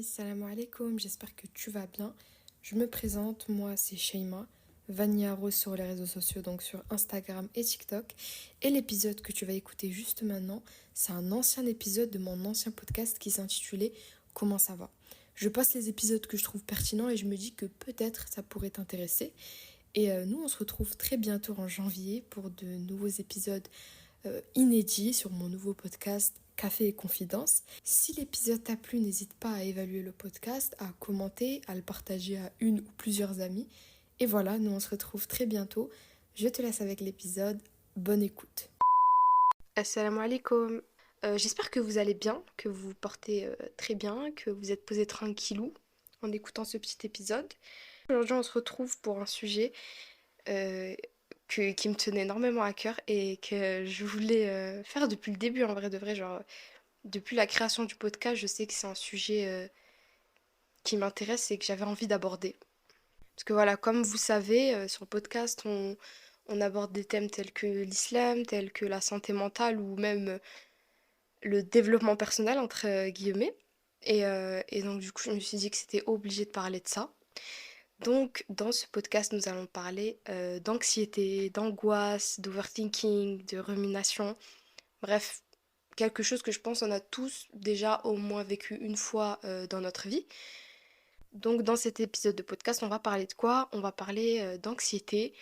salam alaikum, j'espère que tu vas bien. Je me présente, moi c'est Sheima, Vania Rose sur les réseaux sociaux, donc sur Instagram et TikTok. Et l'épisode que tu vas écouter juste maintenant, c'est un ancien épisode de mon ancien podcast qui s'intitulait Comment ça va? Je passe les épisodes que je trouve pertinents et je me dis que peut-être ça pourrait t'intéresser. Et nous, on se retrouve très bientôt en janvier pour de nouveaux épisodes inédit sur mon nouveau podcast Café et Confidence. Si l'épisode t'a plu, n'hésite pas à évaluer le podcast, à commenter, à le partager à une ou plusieurs amis. Et voilà, nous on se retrouve très bientôt. Je te laisse avec l'épisode. Bonne écoute. Assalamu alaikum. J'espère que vous allez bien, que vous vous portez très bien, que vous êtes posé tranquillou en écoutant ce petit épisode. Aujourd'hui, on se retrouve pour un sujet euh, qui me tenait énormément à cœur et que je voulais faire depuis le début, en vrai de vrai. Genre, depuis la création du podcast, je sais que c'est un sujet qui m'intéresse et que j'avais envie d'aborder. Parce que voilà, comme vous savez, sur le podcast, on aborde des thèmes tels que l'islam, tels que la santé mentale ou même le développement personnel, entre guillemets. Et donc, du coup, je me suis dit que c'était obligé de parler de ça. Donc, dans ce podcast, nous allons parler d'anxiété, d'angoisse, d'overthinking, de rumination. Bref, quelque chose que je pense on a tous déjà au moins vécu une fois dans notre vie. Donc, dans cet épisode de podcast, on va parler de quoi? On va parler d'anxiété.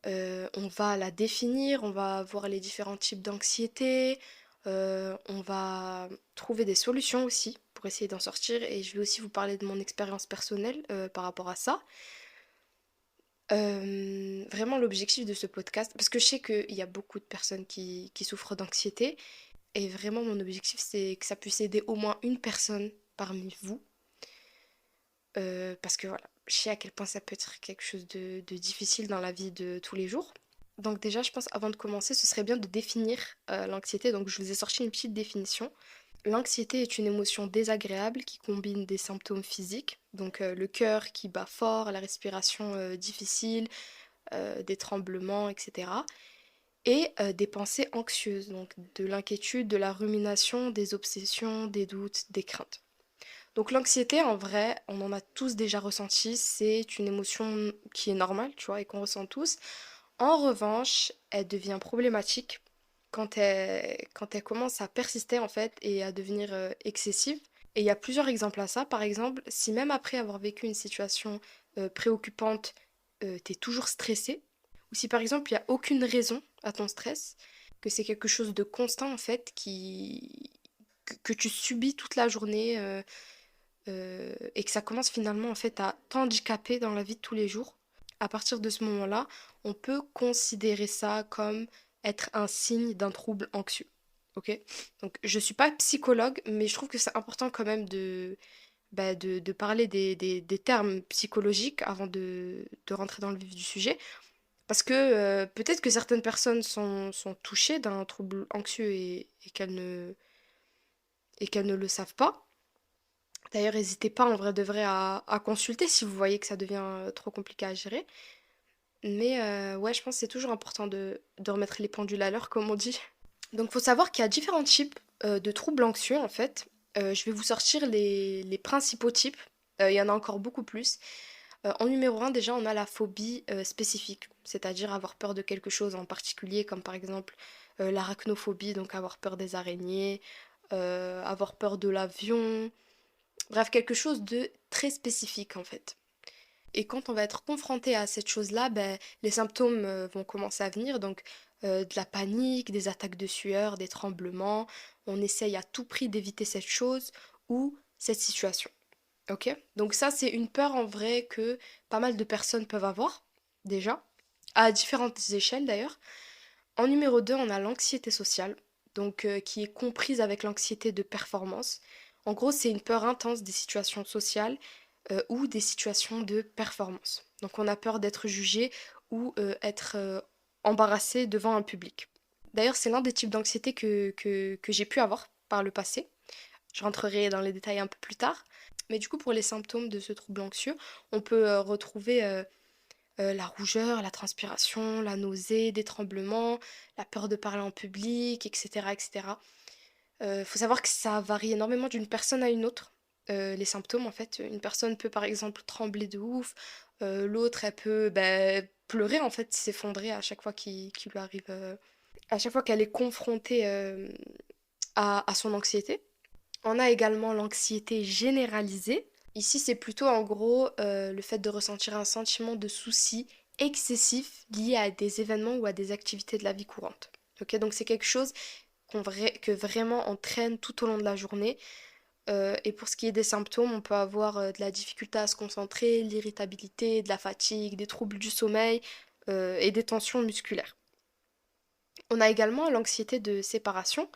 On va la définir, on va voir les différents types d'anxiété. On va trouver des solutions aussi pour essayer d'en sortir. Et je vais aussi vous parler de mon expérience personnelle par rapport à ça. Vraiment l'objectif de ce podcast, parce que je sais qu'il y a beaucoup de personnes qui souffrent d'anxiété, et vraiment mon objectif c'est que ça puisse aider au moins une personne parmi vous, parce que voilà, je sais à quel point ça peut être quelque chose de difficile dans la vie de tous les jours. Donc déjà, je pense avant de commencer, ce serait bien de définir l'anxiété, donc je vous ai sorti une petite définition. L'anxiété est une émotion désagréable qui combine des symptômes physiques, donc le cœur qui bat fort, la respiration difficile, des tremblements, etc. Et des pensées anxieuses, donc de l'inquiétude, de la rumination, des obsessions, des doutes, des craintes. Donc l'anxiété, en vrai, on en a tous déjà ressenti, c'est une émotion qui est normale, tu vois, et qu'on ressent tous. En revanche, elle devient problématique quand elle commence à persister, en fait, et à devenir excessive. Et il y a plusieurs exemples à ça. Par exemple, si même après avoir vécu une situation préoccupante, t'es toujours stressé, ou si par exemple il n'y a aucune raison à ton stress, que c'est quelque chose de constant en fait, que tu subis toute la journée et que ça commence finalement en fait à t'handicaper dans la vie de tous les jours, à partir de ce moment-là, on peut considérer ça comme être un signe d'un trouble anxieux. Ok? Donc je suis pas psychologue, mais je trouve que c'est important quand même de parler des termes psychologiques avant de rentrer dans le vif du sujet. Parce que peut-être que certaines personnes sont touchées d'un trouble anxieux et qu'elles ne le savent pas. D'ailleurs, n'hésitez pas en vrai de vrai à consulter si vous voyez que ça devient trop compliqué à gérer. Mais ouais, je pense que c'est toujours important de remettre les pendules à l'heure, comme on dit. Donc, il faut savoir qu'il y a différents types de troubles anxieux, en fait. Je vais vous sortir les principaux types. Il y en a encore beaucoup plus. En numéro un, déjà, on a la phobie spécifique, c'est-à-dire avoir peur de quelque chose en particulier, comme par exemple l'arachnophobie, donc avoir peur des araignées, avoir peur de l'avion, bref, quelque chose de très spécifique en fait. Et quand on va être confronté à cette chose-là, ben, les symptômes vont commencer à venir, donc de la panique, des attaques de sueur, des tremblements. On essaye à tout prix d'éviter cette chose ou cette situation. Ok? Donc ça, c'est une peur en vrai que pas mal de personnes peuvent avoir, déjà, à différentes échelles d'ailleurs. En numéro 2, on a l'anxiété sociale, donc qui est comprise avec l'anxiété de performance. En gros, c'est une peur intense des situations sociales ou des situations de performance. Donc on a peur d'être jugé ou être embarrassé devant un public. D'ailleurs, c'est l'un des types d'anxiété que j'ai pu avoir par le passé. Je rentrerai dans les détails un peu plus tard. Mais du coup, pour les symptômes de ce trouble anxieux, on peut retrouver la rougeur, la transpiration, la nausée, des tremblements, la peur de parler en public, etc. etc. Faut savoir que ça varie énormément d'une personne à une autre. les symptômes en fait. Une personne peut par exemple trembler de ouf, l'autre elle peut pleurer en fait, s'effondrer à chaque fois qu'il lui arrive, à chaque fois qu'elle est confrontée à son anxiété. On a également l'anxiété généralisée. Ici, c'est plutôt en gros le fait de ressentir un sentiment de souci excessif lié à des événements ou à des activités de la vie courante. Ok, donc c'est quelque chose que vraiment on traîne tout au long de la journée. Et pour ce qui est des symptômes, on peut avoir de la difficulté à se concentrer, l'irritabilité, de la fatigue, des troubles du sommeil et des tensions musculaires. On a également l'anxiété de séparation.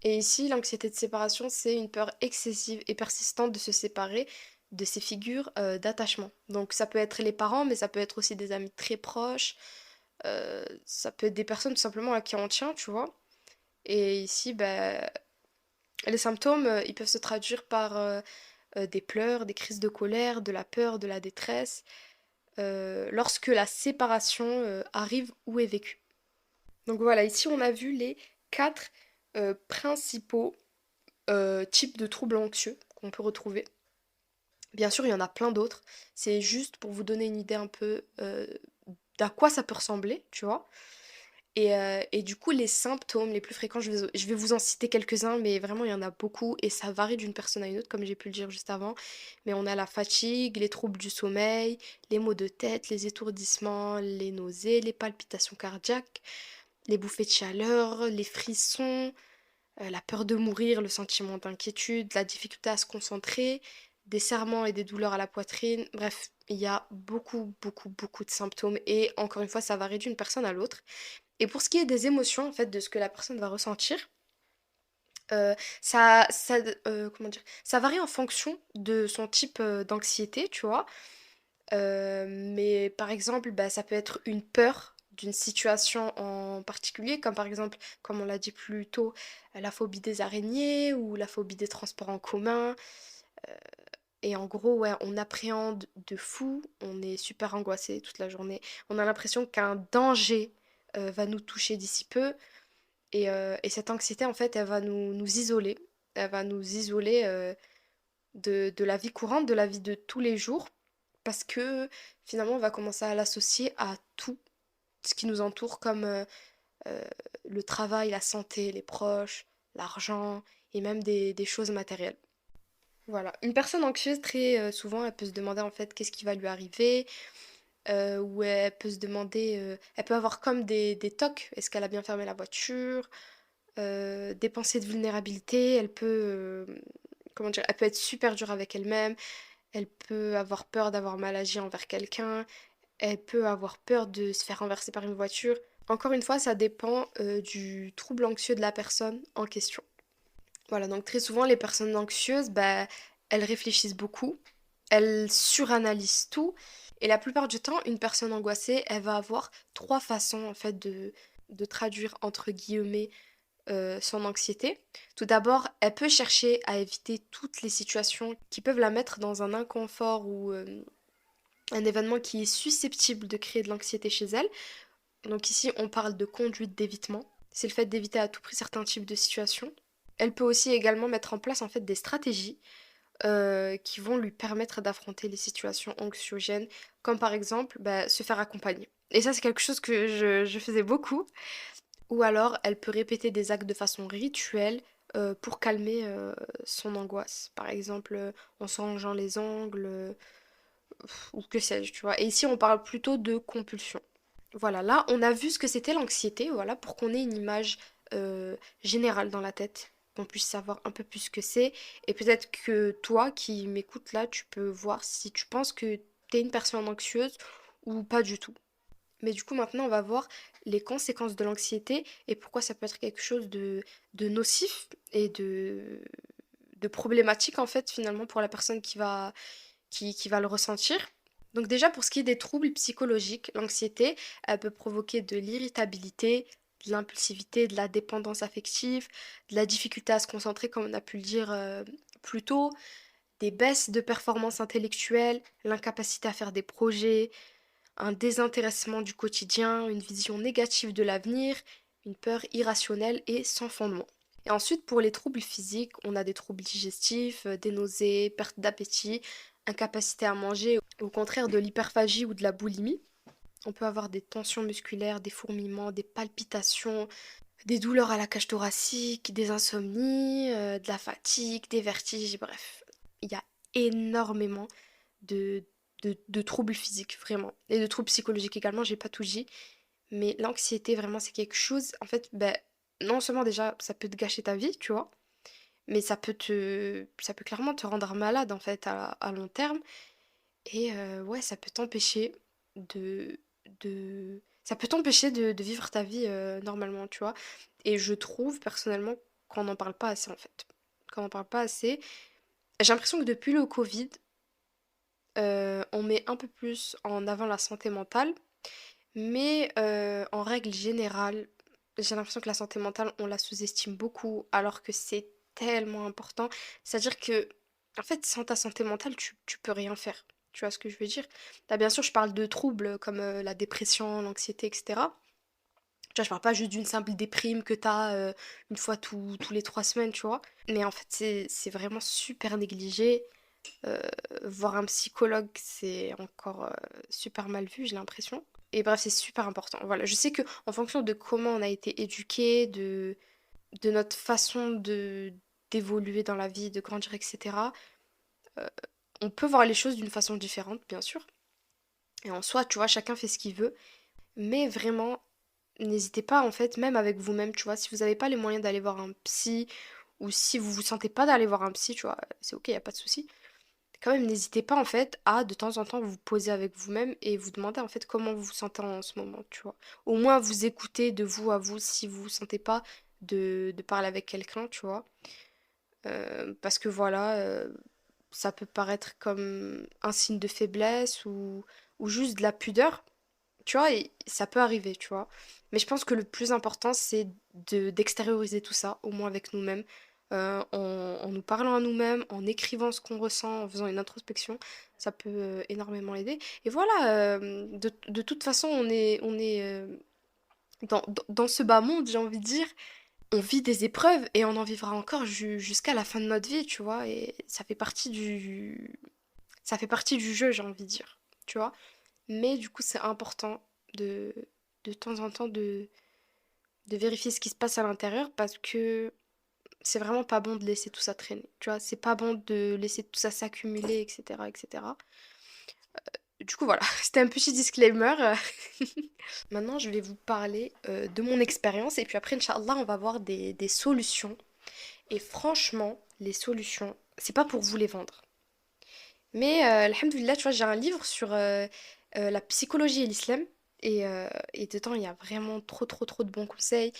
Et ici, l'anxiété de séparation, c'est une peur excessive et persistante de se séparer de ces figures d'attachement. Donc ça peut être les parents, mais ça peut être aussi des amis très proches, ça peut être des personnes tout simplement à qui on tient, tu vois. Et ici, les symptômes, ils peuvent se traduire par des pleurs, des crises de colère, de la peur, de la détresse, lorsque la séparation arrive ou est vécue. Donc voilà, ici on a vu les quatre principaux types de troubles anxieux qu'on peut retrouver. Bien sûr, il y en a plein d'autres. C'est juste pour vous donner une idée un peu d'à quoi ça peut ressembler, tu vois. Et du coup, les symptômes les plus fréquents, je vais vous en citer quelques-uns, mais vraiment, il y en a beaucoup et ça varie d'une personne à une autre, comme j'ai pu le dire juste avant. Mais on a la fatigue, les troubles du sommeil, les maux de tête, les étourdissements, les nausées, les palpitations cardiaques, les bouffées de chaleur, les frissons, la peur de mourir, le sentiment d'inquiétude, la difficulté à se concentrer, des serrements et des douleurs à la poitrine. Bref, il y a beaucoup, beaucoup, beaucoup de symptômes et encore une fois, ça varie d'une personne à l'autre. Et pour ce qui est des émotions, en fait, de ce que la personne va ressentir, euh, comment dire, ça varie en fonction de son type d'anxiété, tu vois. Mais par exemple, ça peut être une peur d'une situation en particulier, comme par exemple, comme on l'a dit plus tôt, la phobie des araignées ou la phobie des transports en commun. Euh, et en gros, ouais, on appréhende de fou, on est super angoissé toute la journée. On a l'impression qu'un danger va nous toucher d'ici peu. Et cette anxiété, en fait, elle va nous isoler. Elle va nous isoler de la vie courante, de la vie de tous les jours, parce que finalement, on va commencer à l'associer à tout ce qui nous entoure, comme euh, le travail, la santé, les proches, l'argent et même des choses matérielles. Voilà. Une personne anxieuse, très souvent, elle peut se demander en fait qu'est-ce qui va lui arriver, ou elle peut se demander, elle peut avoir comme des tocs, est-ce qu'elle a bien fermé la voiture, des pensées de vulnérabilité, elle peut, comment dire, elle peut être super dure avec elle-même, elle peut avoir peur d'avoir mal agi envers quelqu'un, elle peut avoir peur de se faire renverser par une voiture. Encore une fois, ça dépend du trouble anxieux de la personne en question. Voilà, donc très souvent, les personnes anxieuses, elles réfléchissent beaucoup, elles suranalysent tout, et la plupart du temps, une personne angoissée, elle va avoir trois façons en fait de traduire entre guillemets son anxiété. Tout d'abord, elle peut chercher à éviter toutes les situations qui peuvent la mettre dans un inconfort ou un événement qui est susceptible de créer de l'anxiété chez elle. Donc ici, on parle de conduite d'évitement. C'est le fait d'éviter à tout prix certains types de situations. Elle peut aussi également mettre en place en fait des stratégies qui vont lui permettre d'affronter les situations anxiogènes, comme par exemple se faire accompagner. Et ça, c'est quelque chose que je faisais beaucoup. Ou alors, elle peut répéter des actes de façon rituelle pour calmer son angoisse. Par exemple, en se rangeant les ongles, ou que sais-je, tu vois. Et ici, on parle plutôt de compulsion. Voilà, là, on a vu ce que c'était l'anxiété, voilà, pour qu'on ait une image générale dans la tête, qu'on puisse savoir un peu plus ce que c'est. Et peut-être que toi qui m'écoutes là, tu peux voir si tu penses que t'es une personne anxieuse ou pas du tout. Mais du coup, maintenant, on va voir les conséquences de l'anxiété et pourquoi ça peut être quelque chose de nocif et de problématique, en fait, finalement, pour la personne qui va le ressentir. Donc déjà, pour ce qui est des troubles psychologiques, l'anxiété, elle peut provoquer de l'irritabilité, de l'impulsivité, de la dépendance affective, de la difficulté à se concentrer, comme on a pu le dire plus tôt, des baisses de performance intellectuelle, l'incapacité à faire des projets, un désintéressement du quotidien, une vision négative de l'avenir, une peur irrationnelle et sans fondement. Et ensuite, pour les troubles physiques, on a des troubles digestifs, des nausées, perte d'appétit, incapacité à manger, au contraire de l'hyperphagie ou de la boulimie. On peut avoir des tensions musculaires, des fourmillements, des palpitations, des douleurs à la cage thoracique, des insomnies, de la fatigue, des vertiges, bref. Il y a énormément de, de troubles physiques, vraiment. Et de troubles psychologiques également, j'ai pas tout dit. Mais l'anxiété, vraiment, c'est quelque chose, en fait, ben, non seulement déjà, ça peut te gâcher ta vie, tu vois, mais ça peut clairement te rendre malade, en fait, à long terme. Et ouais, ça peut t'empêcher de, ça peut t'empêcher de vivre ta vie normalement, tu vois. Et je trouve personnellement qu'on n'en parle pas assez, en fait. Qu'on n'en parle pas assez. J'ai l'impression que depuis le Covid, on met un peu plus en avant la santé mentale. Mais en règle générale, j'ai l'impression que la santé mentale, on la sous-estime beaucoup, alors que c'est tellement important. C'est-à-dire que, en fait, sans ta santé mentale, tu peux rien faire. Tu vois ce que je veux dire? Là, bien sûr, je parle de troubles comme la dépression, l'anxiété, etc. Tu vois, je parle pas juste d'une simple déprime que t'as une fois tous les 3 semaines, tu vois. Mais en fait, c'est vraiment super négligé. Euh, Voir un psychologue, c'est encore super mal vu, j'ai l'impression. Et bref, c'est super important. Voilà, je sais que en fonction de comment on a été éduqué, de notre façon de d'évoluer dans la vie, de grandir, etc., euh, on peut voir les choses d'une façon différente, bien sûr. Et en soi, tu vois, chacun fait ce qu'il veut. Mais vraiment, n'hésitez pas, en fait, même avec vous-même, tu vois, si vous n'avez pas les moyens d'aller voir un psy, ou si vous vous sentez pas d'aller voir un psy, tu vois, c'est ok, y a pas de souci. Quand même, n'hésitez pas en fait à de temps en temps vous poser avec vous-même et vous demander en fait comment vous vous sentez en ce moment, tu vois. Au moins vous écoutez de vous à vous si vous vous sentez pas de parler avec quelqu'un, tu vois. Parce que voilà, ça peut paraître comme un signe de faiblesse ou juste de la pudeur, tu vois, et ça peut arriver, tu vois. Mais je pense que le plus important, c'est d'extérioriser tout ça, au moins avec nous-mêmes, en nous parlant à nous-mêmes, en écrivant ce qu'on ressent, en faisant une introspection. Ça peut énormément aider. Et voilà, de toute façon, on est dans ce bas monde, j'ai envie de dire. On vit des épreuves et on en vivra encore jusqu'à la fin de notre vie, tu vois. Et ça fait partie du jeu, j'ai envie de dire, tu vois. Mais du coup, c'est important de, de temps en temps de vérifier ce qui se passe à l'intérieur parce que c'est vraiment pas bon de laisser tout ça traîner. Tu vois, c'est pas bon de laisser tout ça s'accumuler, etc., etc. Du coup, voilà, c'était un petit disclaimer. Maintenant, je vais vous parler de mon expérience et puis après, Inch'Allah, on va voir des solutions. Et franchement, les solutions, c'est pas pour vous les vendre. Mais, alhamdoulilah, tu vois, j'ai un livre sur la psychologie et l'islam. Et dedans, il y a vraiment trop, trop, trop de bons conseils.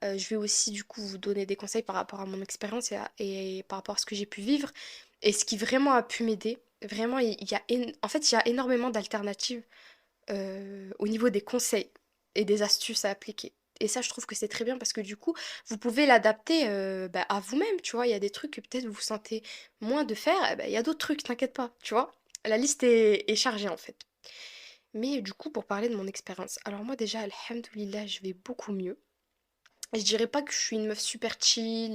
Je vais aussi, du coup, vous donner des conseils par rapport à mon expérience et par rapport à ce que j'ai pu vivre. Et ce qui vraiment a pu m'aider. Vraiment, en fait, il y a énormément d'alternatives au niveau des conseils et des astuces à appliquer. Et ça, je trouve que c'est très bien parce que du coup, vous pouvez l'adapter bah, à vous-même, tu vois. Il y a des trucs que peut-être vous vous sentez moins de faire, eh ben, il y a d'autres trucs, t'inquiète pas, tu vois. La liste est chargée en fait. Mais du coup, pour parler de mon expérience, alors moi déjà, alhamdoulilah, je vais beaucoup mieux. Je dirais pas que je suis une meuf super chill,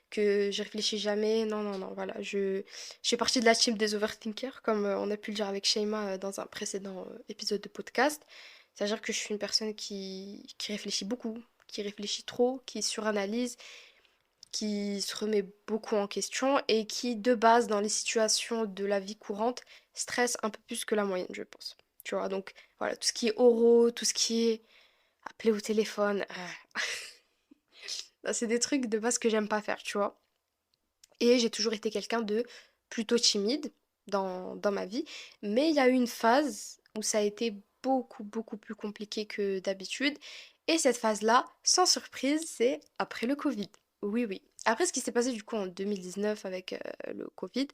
que je réfléchis jamais. Non, non, non, voilà. Je fais partie de la team des overthinkers, comme on a pu le dire avec Sheima dans un précédent épisode de podcast. C'est-à-dire que je suis une personne qui réfléchit beaucoup, qui réfléchit trop, qui suranalyse, qui se remet beaucoup en question et qui, de base, dans les situations de la vie courante, stresse un peu plus que la moyenne, je pense. Tu vois, donc voilà, tout ce qui est oraux, tout ce qui est appelé au téléphone. C'est des trucs de base que j'aime pas faire, tu vois. Et j'ai toujours été quelqu'un de plutôt timide dans ma vie. Mais il y a eu une phase où ça a été beaucoup, beaucoup plus compliqué que d'habitude. Et cette phase-là, sans surprise, c'est après le Covid. Oui, oui. Après ce qui s'est passé du coup en 2019 avec le Covid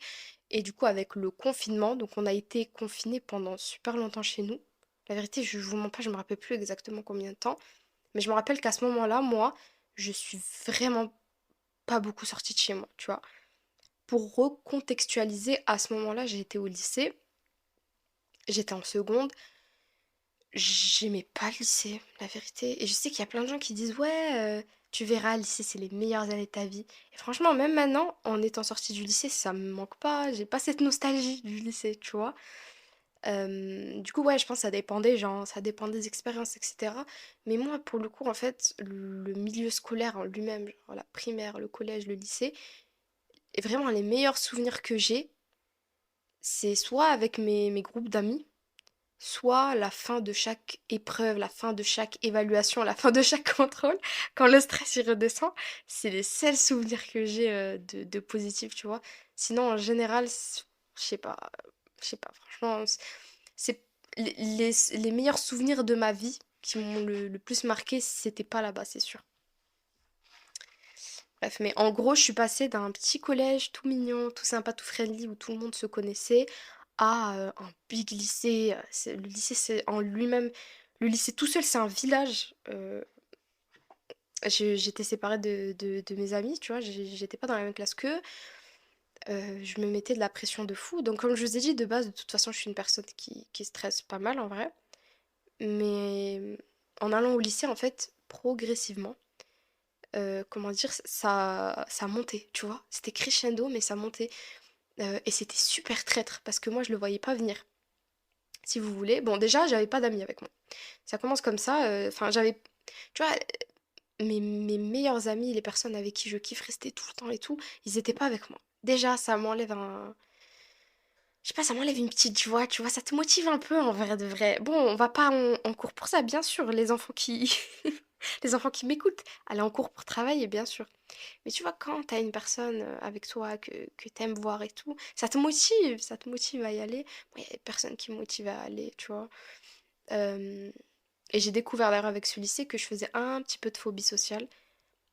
et du coup avec le confinement. Donc on a été confinés pendant super longtemps chez nous. La vérité, je vous mens pas, je me rappelle plus exactement combien de temps. Mais je me rappelle qu'à ce moment-là, moi, je suis vraiment pas beaucoup sortie de chez moi, tu vois. Pour recontextualiser, à ce moment-là, j'ai été au lycée, j'étais en seconde, j'aimais pas le lycée, la vérité. Et je sais qu'il y a plein de gens qui disent, ouais, Tu verras, le lycée, c'est les meilleures années de ta vie. Et franchement, même maintenant, en étant sortie du lycée, ça me manque pas. J'ai pas cette nostalgie du lycée, tu vois. Du coup, ouais, je pense que ça dépend des gens, ça dépend des expériences, etc. Mais moi, pour le coup, en fait, le milieu scolaire en lui-même, genre la primaire, le collège, le lycée, et vraiment les meilleurs souvenirs que j'ai, c'est soit avec mes groupes d'amis, soit la fin de chaque épreuve, la fin de chaque évaluation, la fin de chaque contrôle, quand le stress y redescend, c'est les seuls souvenirs que j'ai de positifs, tu vois. Sinon, en général, je sais pas, je sais pas, franchement, c'est les meilleurs souvenirs de ma vie qui m'ont le plus marqué, c'était pas là-bas, c'est sûr. Bref, mais en gros, je suis passée d'un petit collège tout mignon, tout sympa, tout friendly, où tout le monde se connaissait, à un big lycée. Le lycée, c'est en lui-même. Le lycée tout seul, c'est un village. J'étais séparée de mes amis, tu vois, j'étais pas dans la même classe qu'eux. Je me mettais de la pression de fou. Donc, comme je vous ai dit, de base, de toute façon, je suis une personne qui stresse pas mal en vrai. Mais en allant au lycée, en fait, progressivement, comment dire, ça montait, tu vois. C'était crescendo, mais ça montait. Et c'était super traître parce que moi, je le voyais pas venir. Si vous voulez. Bon, déjà, j'avais pas d'amis avec moi. Ça commence comme ça. Enfin, j'avais. Tu vois, mes meilleurs amis, les personnes avec qui je kiffe rester tout le temps et tout, ils étaient pas avec moi. Déjà, ça m'enlève un. Je sais pas, ça m'enlève une petite joie, tu vois, ça te motive un peu en vrai de vrai. Bon, on va pas en cours pour ça, bien sûr, les enfants qui. Les enfants qui m'écoutent, aller en cours pour travailler, bien sûr. Mais tu vois, quand t'as une personne avec toi que t'aimes voir et tout, ça te motive à y aller. Moi, il y a des personnes qui me motivent à aller, tu vois. Euh, et j'ai découvert d'ailleurs avec ce lycée que je faisais un petit peu de phobie sociale.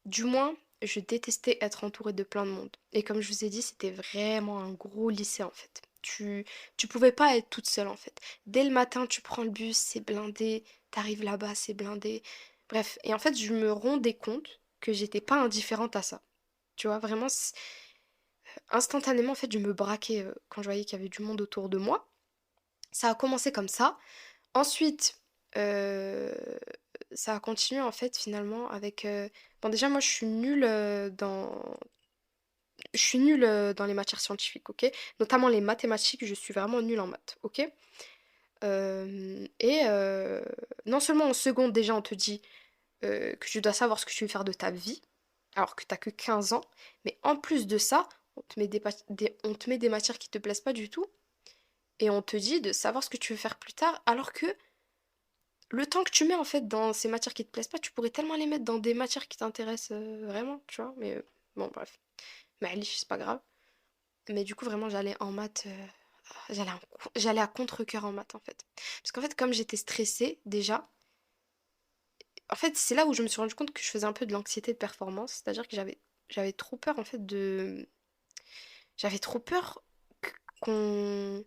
Du moins, je détestais être entourée de plein de monde. Et comme je vous ai dit, c'était vraiment un gros lycée en fait. Tu pouvais pas être toute seule en fait. Dès le matin, tu prends le bus, c'est blindé. T'arrives là-bas, c'est blindé. Bref, et en fait, je me rendais compte que j'étais pas indifférente à ça. Tu vois, vraiment, instantanément, en fait, je me braquais quand je voyais qu'il y avait du monde autour de moi. Ça a commencé comme ça. Ensuite, euh, ça a continué en fait finalement avec... Bon, déjà, moi, je suis nulle dans les matières scientifiques, ok? Notamment les mathématiques, je suis vraiment nulle en maths, ok? Et non seulement en seconde, déjà, on te dit que tu dois savoir ce que tu veux faire de ta vie, alors que t'as que 15 ans, mais en plus de ça, on te met des matières qui te plaisent pas du tout, et on te dit de savoir ce que tu veux faire plus tard, alors que le temps que tu mets en fait dans ces matières qui te plaisent pas, tu pourrais tellement les mettre dans des matières qui t'intéressent vraiment, tu vois, mais bon, bref. Mais allez, c'est pas grave. Mais du coup, vraiment, j'allais en maths, j'allais à contre-cœur en maths en fait. Parce qu'en fait, comme j'étais stressée déjà, en fait, c'est là où je me suis rendu compte que je faisais un peu de l'anxiété de performance, c'est-à-dire que j'avais trop peur en fait de j'avais trop peur qu'on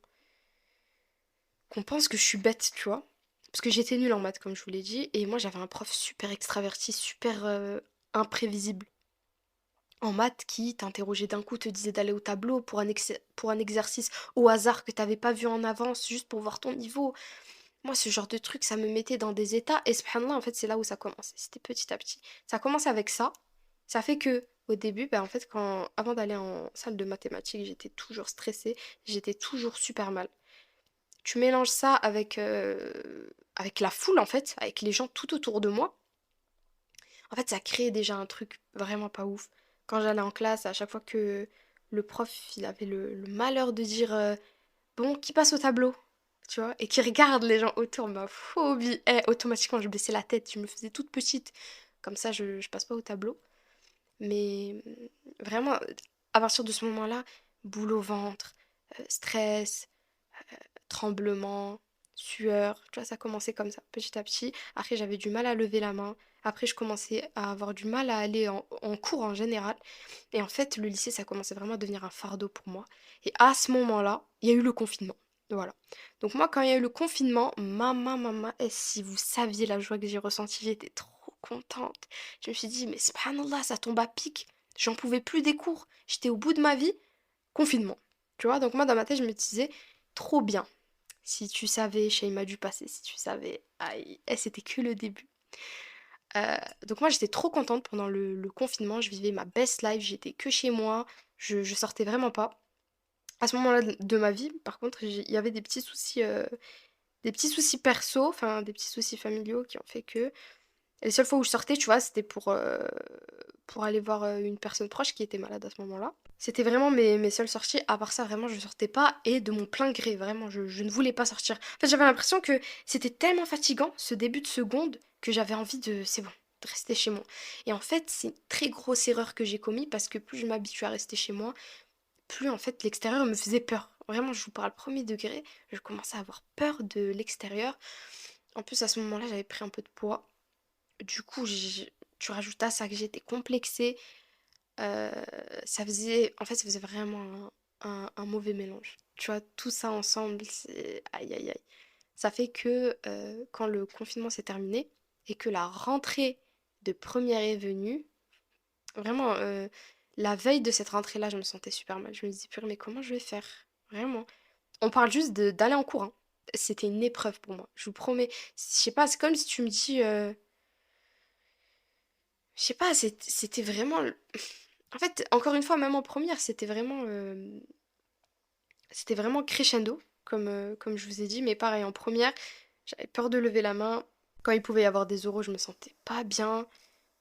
qu'on pense que je suis bête, tu vois. Parce que j'étais nulle en maths comme je vous l'ai dit et moi j'avais un prof super extraverti, super imprévisible en maths qui t'interrogeait d'un coup, te disait d'aller au tableau pour un exercice au hasard que t'avais pas vu en avance juste pour voir ton niveau. Moi, ce genre de truc, ça me mettait dans des états. Et subhanallah, en fait, c'est là où ça commence. C'était petit à petit. Ça commence avec ça. Ça fait que, au début, ben, en fait, avant d'aller en salle de mathématiques, j'étais toujours stressée. J'étais toujours super mal. Tu mélanges ça avec la foule, en fait, avec les gens tout autour de moi. En fait, ça crée déjà un truc vraiment pas ouf. Quand j'allais en classe, à chaque fois que le prof, il avait le malheur de dire bon, qui passe au tableau? Tu vois? Et qui regarde les gens autour, ma phobie. Automatiquement, je baissais la tête, je me faisais toute petite. Comme ça, je passe pas au tableau. Mais vraiment, à partir de ce moment-là, boule au ventre, stress, tremblement, sueur, tu vois, ça commençait comme ça, petit à petit. Après, j'avais du mal à lever la main. Après, je commençais à avoir du mal à aller en cours en général. Et en fait, le lycée, ça commençait vraiment à devenir un fardeau pour moi. Et à ce moment-là, il y a eu le confinement. Voilà. Donc moi, quand il y a eu le confinement, maman, et si vous saviez la joie que j'ai ressentie, j'étais trop contente. Je me suis dit, mais subhanallah, ça tombe à pic. J'en pouvais plus des cours. J'étais au bout de ma vie. Confinement. Tu vois, donc moi, dans ma tête, je me disais, trop bien. Si tu savais, Sheyma du passé, si tu savais. Aïe, c'était que le début. Euh, donc moi j'étais trop contente pendant le confinement, je vivais ma best life, j'étais que chez moi, je sortais vraiment pas. À ce moment-là de ma vie, par contre, il y avait des petits soucis perso, enfin des petits soucis familiaux qui ont fait que les seules fois où je sortais, tu vois, c'était pour aller voir une personne proche qui était malade à ce moment-là. C'était vraiment mes seules sorties. À part ça, vraiment, je sortais pas et de mon plein gré, vraiment, je ne voulais pas sortir. En fait, j'avais l'impression que c'était tellement fatigant, ce début de seconde, que j'avais envie c'est bon, de rester chez moi. Et en fait, c'est une très grosse erreur que j'ai commise parce que plus je m'habitue à rester chez moi, plus en fait l'extérieur me faisait peur. Vraiment, je vous parle premier degré, je commençais à avoir peur de l'extérieur. En plus, à ce moment-là, j'avais pris un peu de poids. Du coup, tu rajoutes à ça que j'étais complexée. euh, ça faisait vraiment un mauvais mélange. Tu vois, tout ça ensemble, c'est aïe aïe aïe. Ça fait que quand le confinement s'est terminé et que la rentrée de première est venue, vraiment, la veille de cette rentrée-là, je me sentais super mal. Je me disais, purée, mais comment je vais faire? Vraiment. On parle juste d'aller en cours, hein. C'était une épreuve pour moi, je vous promets. Je sais pas, c'est comme si tu me dis, je sais pas, c'était vraiment. En fait, encore une fois, même en première, c'était vraiment crescendo, comme je vous ai dit. Mais pareil, en première, j'avais peur de lever la main. Quand il pouvait y avoir des oraux, je me sentais pas bien.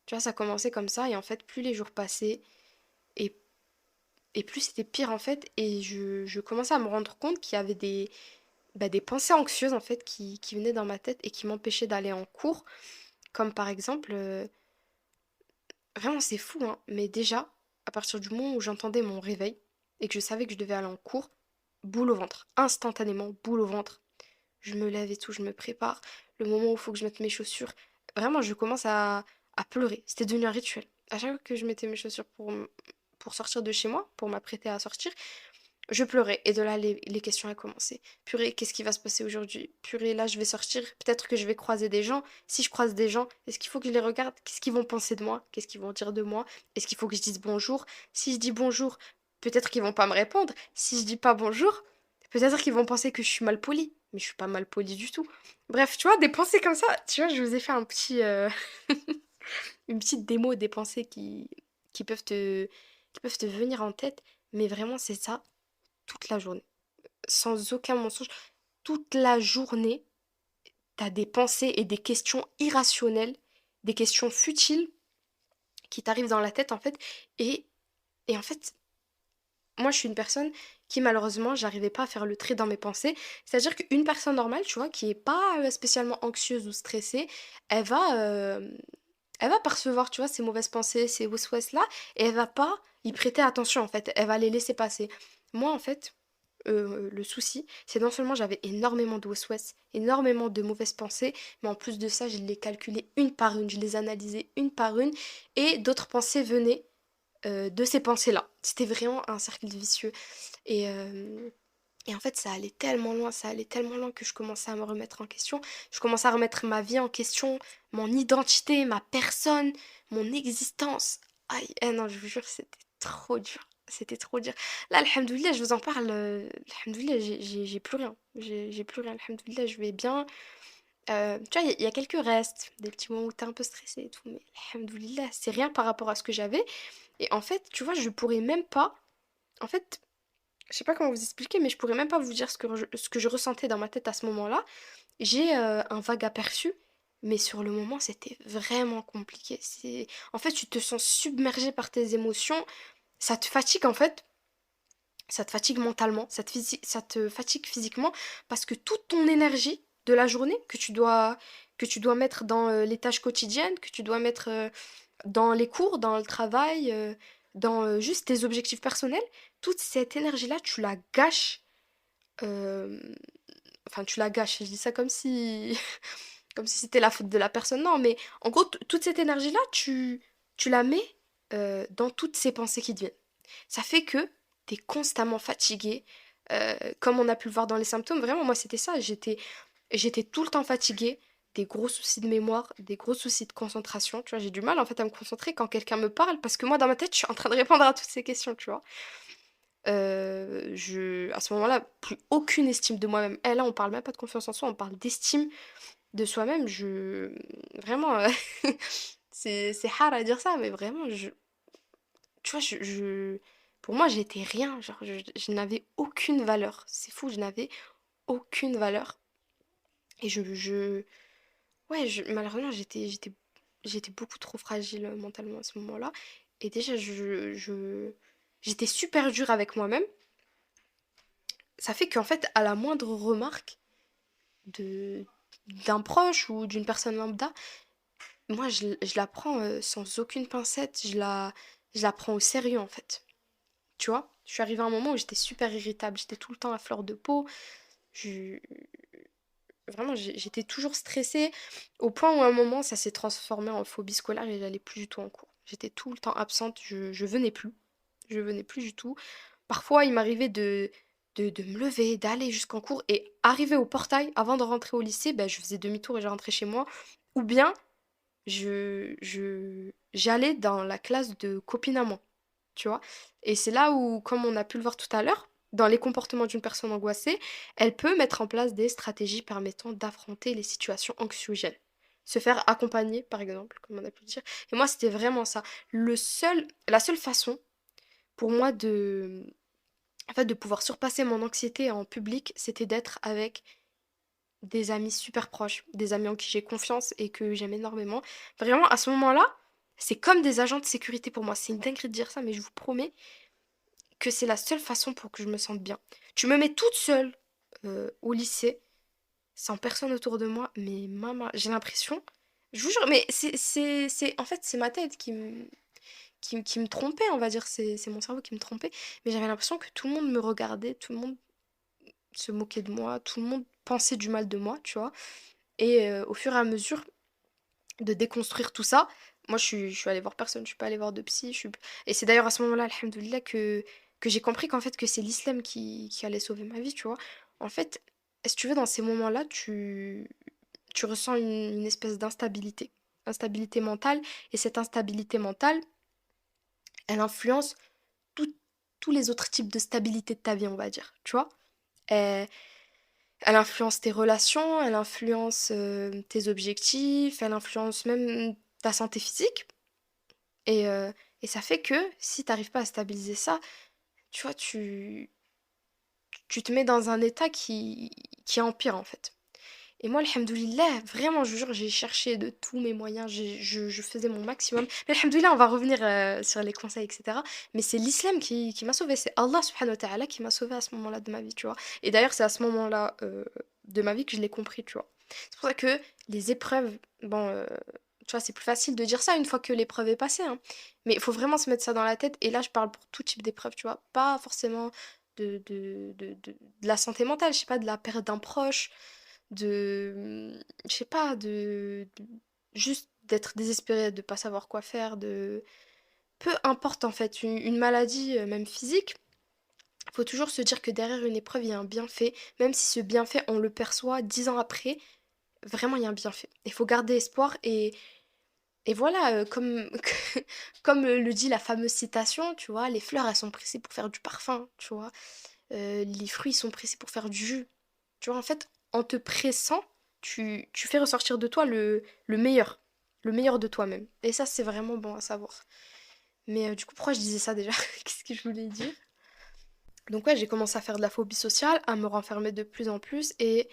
Tu vois, ça commençait comme ça. Et en fait, plus les jours passaient, et, et plus c'était pire, en fait. Et je commençais à me rendre compte qu'il y avait des pensées anxieuses, en fait, qui venaient dans ma tête et qui m'empêchaient d'aller en cours. Comme par exemple, vraiment, c'est fou, hein. Mais déjà, à partir du moment où j'entendais mon réveil et que je savais que je devais aller en cours, boule au ventre. Instantanément, boule au ventre. Je me lève et tout, je me prépare. Le moment où il faut que je mette mes chaussures, vraiment, je commence à pleurer. C'était devenu un rituel. À chaque fois que je mettais mes chaussures pour sortir de chez moi, pour m'apprêter à sortir, je pleurais. Et de là, les questions ont commencé. Purée, qu'est-ce qui va se passer aujourd'hui? Purée, là, je vais sortir. Peut-être que je vais croiser des gens. Si je croise des gens, est-ce qu'il faut que je les regarde? Qu'est-ce qu'ils vont penser de moi? Qu'est-ce qu'ils vont dire de moi? Est-ce qu'il faut que je dise bonjour? Si je dis bonjour, peut-être qu'ils vont pas me répondre. Si je dis pas bonjour, peut-être qu'ils vont penser que je suis mal polie. Mais je suis pas mal polie du tout. Bref, tu vois, des pensées comme ça. Tu vois, je vous ai fait une petite démo des pensées qui peuvent qui peuvent te venir en tête. Mais vraiment, c'est ça toute la journée. Sans aucun mensonge, toute la journée, t'as des pensées et des questions irrationnelles, des questions futiles qui t'arrivent dans la tête en fait. Et, et en fait, moi je suis une personne qui malheureusement, j'arrivais pas à faire le tri dans mes pensées. C'est-à-dire qu'une personne normale, tu vois, qui est pas spécialement anxieuse ou stressée, elle va, euh, elle va percevoir, tu vois, ces mauvaises pensées, ces west là, et elle va pas y prêter attention en fait. Elle va les laisser passer. Moi en fait, le souci, c'est non seulement j'avais énormément de west énormément de mauvaises pensées, mais en plus de ça, je les calculais une par une, je les analysais une par une, et d'autres pensées venaient de ces pensées-là. C'était vraiment un cercle vicieux. Et, euh, et en fait, ça allait tellement loin que je commençais à me remettre en question. Je commençais à remettre ma vie en question, mon identité, ma personne, mon existence. Aïe, non, je vous jure, c'était trop dur. C'était trop dur. Là, alhamdoulilah, je vous en parle. Alhamdoulilah, j'ai plus rien. J'ai plus rien. Alhamdoulilah, je vais bien. Tu vois, il y a quelques restes, des petits moments où t'es un peu stressé et tout, mais alhamdoulilah, c'est rien par rapport à ce que j'avais. Et en fait, tu vois, je pourrais même pas. En fait, je sais pas comment vous expliquer, mais je pourrais même pas vous dire ce que je ressentais dans ma tête à ce moment-là. J'ai un vague aperçu, mais sur le moment, c'était vraiment compliqué. En fait, tu te sens submergé par tes émotions. Ça te fatigue, en fait. Ça te fatigue mentalement, ça te fatigue physiquement, parce que toute ton énergie de la journée que tu dois mettre dans les tâches quotidiennes, que tu dois mettre dans les cours, dans le travail, dans juste tes objectifs personnels, toute cette énergie-là, tu la gâches. euh, Enfin, tu la gâches. Je dis ça comme si, comme si c'était la faute de la personne. Non, mais en gros, toute cette énergie-là, tu la mets dans toutes ces pensées qui te viennent. Ça fait que tu es constamment fatigué. Comme on a pu le voir dans les symptômes, vraiment, moi, c'était ça. J'étais tout le temps fatiguée, des gros soucis de mémoire, des gros soucis de concentration. Tu vois, j'ai du mal en fait à me concentrer quand quelqu'un me parle parce que moi, dans ma tête, je suis en train de répondre à toutes ces questions, tu vois. À ce moment-là, plus aucune estime de moi-même. Et là, on parle même pas de confiance en soi, on parle d'estime. de soi-même, vraiment, c'est hard à dire ça, mais vraiment, tu vois, pour moi, j'étais rien. Genre, je n'avais aucune valeur. C'est fou, je n'avais aucune valeur. Et ouais, malheureusement, j'étais beaucoup trop fragile mentalement à ce moment-là. Et déjà, j'étais super dure avec moi-même. Ça fait qu'en fait, à la moindre remarque de, d'un proche ou d'une personne lambda, moi, je la prends sans aucune pincette. Je la prends au sérieux, en fait. Tu vois? Je suis arrivée à un moment où j'étais super irritable. J'étais tout le temps à fleur de peau. Je, Vraiment, j'étais toujours stressée au point où à un moment, ça s'est transformé en phobie scolaire et j'allais plus du tout en cours. J'étais tout le temps absente, je venais plus. Je venais plus du tout. Parfois, il m'arrivait de me lever, d'aller jusqu'en cours et arriver au portail avant de rentrer au lycée, ben, je faisais demi-tour et je rentrais chez moi. Ou bien, j'allais dans la classe de copine à moi, tu vois. Et c'est là où, comme on a pu le voir tout à l'heure, dans les comportements d'une personne angoissée, elle peut mettre en place des stratégies permettant d'affronter les situations anxiogènes. Se faire accompagner, par exemple, comme on a pu le dire. Et moi, c'était vraiment ça. La seule façon pour moi en fait, de pouvoir surpasser mon anxiété en public, c'était d'être avec des amis super proches, des amis en qui j'ai confiance et que j'aime énormément. Vraiment, à ce moment-là, c'est comme des agents de sécurité pour moi. C'est une dinguerie de dire ça, mais je vous promets que c'est la seule façon pour que je me sente bien. Tu me mets toute seule au lycée, sans personne autour de moi, mais maman, j'ai l'impression, je vous jure, mais en fait, c'est ma tête qui me trompait, on va dire, c'est mon cerveau qui me trompait, mais j'avais l'impression que tout le monde me regardait, tout le monde se moquait de moi, tout le monde pensait du mal de moi, tu vois. Et au fur et à mesure de déconstruire tout ça, moi je suis allée voir personne, je suis pas allée voir de psy. Et c'est d'ailleurs à ce moment-là, alhamdoulilah, que j'ai compris qu'en fait que c'est l'islam qui allait sauver ma vie, tu vois. En fait, si tu veux, dans ces moments-là, tu ressens une espèce d'instabilité, instabilité mentale, et cette instabilité mentale, elle influence tout- tous les autres types de stabilité de ta vie, on va dire, tu vois. Euh, Elle influence tes relations, elle influence tes objectifs, elle influence même ta santé physique. Et, euh, et ça fait que si t'arrives pas à stabiliser ça, tu vois, tu te mets dans un état qui empire en fait. Et moi, alhamdoulilah, vraiment, je vous jure, j'ai cherché de tous mes moyens, je faisais mon maximum. Mais alhamdoulilah, on va revenir sur les conseils, etc. Mais c'est l'islam qui m'a sauvée, c'est Allah subhanahu wa ta'ala qui m'a sauvée à ce moment-là de ma vie, tu vois. Et d'ailleurs, c'est à ce moment-là de ma vie que je l'ai compris, tu vois. C'est pour ça que les épreuves, bon, tu vois, c'est plus facile de dire ça une fois que l'épreuve est passée, hein. Mais il faut vraiment se mettre ça dans la tête. Et là, je parle pour tout type d'épreuve, tu vois. Pas forcément de la santé mentale, je sais pas, de la perte d'un proche je sais pas, juste d'être désespéré, de pas savoir quoi faire, peu importe en fait, une maladie, même physique, faut toujours se dire que derrière une épreuve, il y a un bienfait, même si ce bienfait, on le perçoit 10 ans après, vraiment, il y a un bienfait. Il faut garder espoir et voilà, comme le dit la fameuse citation, tu vois, les fleurs, elles sont pressées pour faire du parfum, tu vois, les fruits sont pressés pour faire du jus. Tu vois, en fait, en te pressant, tu fais ressortir de toi le meilleur de toi-même. Et ça, c'est vraiment bon à savoir. Mais du coup, pourquoi je disais ça déjà? Qu'est-ce que je voulais dire? Donc ouais, j'ai commencé à faire de la phobie sociale, à me renfermer de plus en plus, et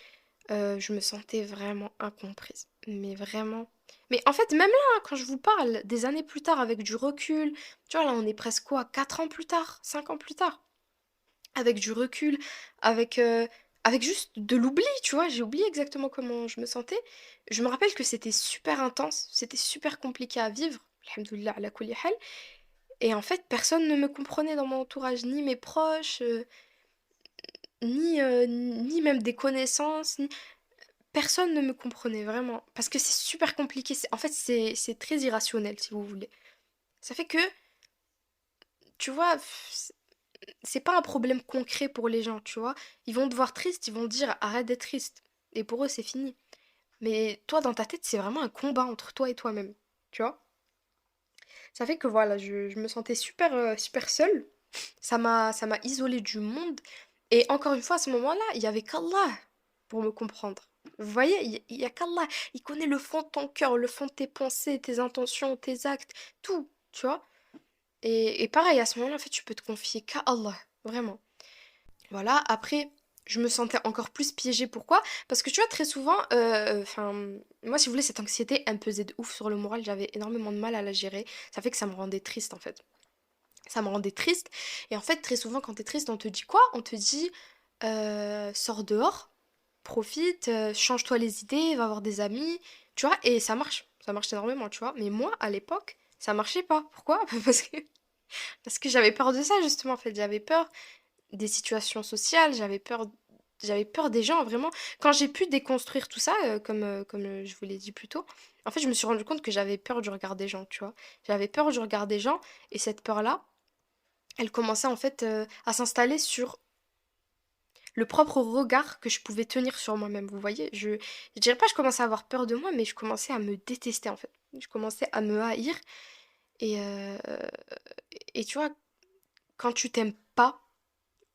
je me sentais vraiment incomprise. Mais vraiment. Mais en fait, même là, hein, quand je vous parle, des années plus tard, avec du recul, tu vois, là, on est presque quoi, 4 ans plus tard, 5 ans plus tard avec du recul, avec, avec juste de l'oubli, tu vois. J'ai oublié exactement comment je me sentais. Je me rappelle que c'était super intense, c'était super compliqué à vivre. Alhamdoulilah ala kulli hal. Et en fait, personne ne me comprenait dans mon entourage, ni mes proches, ni même des connaissances. Personne ne me comprenait vraiment. Parce que c'est super compliqué. En fait, c'est très irrationnel, si vous voulez. Ça fait que, tu vois, c'est pas un problème concret pour les gens, tu vois. Ils vont te voir triste, ils vont te dire arrête d'être triste. Et pour eux, c'est fini. Mais toi, dans ta tête, c'est vraiment un combat entre toi et toi-même, tu vois. Ça fait que voilà, je me sentais super, super seule. Ça m'a isolée du monde. Et encore une fois, à ce moment-là, il y avait qu'Allah pour me comprendre. Vous voyez, il y a qu'Allah. Il connaît le fond de ton cœur, le fond de tes pensées, tes intentions, tes actes, tout, tu vois. Et pareil, à ce moment-là, en fait, tu peux te confier qu'à Allah, vraiment. Voilà, après, je me sentais encore plus piégée. Pourquoi? Parce que tu vois, très souvent, enfin, moi, si vous voulez, cette anxiété, elle me pesait de ouf sur le moral. J'avais énormément de mal à la gérer. Ça fait que ça me rendait triste, en fait. Ça me rendait triste. Et en fait, très souvent, quand t'es triste, on te dit quoi? On te dit, sors dehors, profite, change-toi les idées, va voir des amis, tu vois, et ça marche énormément, tu vois. Mais moi, à l'époque, ça marchait pas. Pourquoi? Parce que j'avais peur de ça, justement, en fait. J'avais peur des situations sociales, j'avais peur des gens, vraiment. Quand j'ai pu déconstruire tout ça, comme je vous l'ai dit plus tôt, en fait, je me suis rendu compte que j'avais peur du regard des gens, tu vois. J'avais peur du regard des gens, et cette peur-là, elle commençait en fait à s'installer sur le propre regard que je pouvais tenir sur moi-même. Vous voyez, je dirais pas que je commençais à avoir peur de moi, mais je commençais à me détester en fait. Je commençais à me haïr. Et, euh, et tu vois, quand tu t'aimes pas,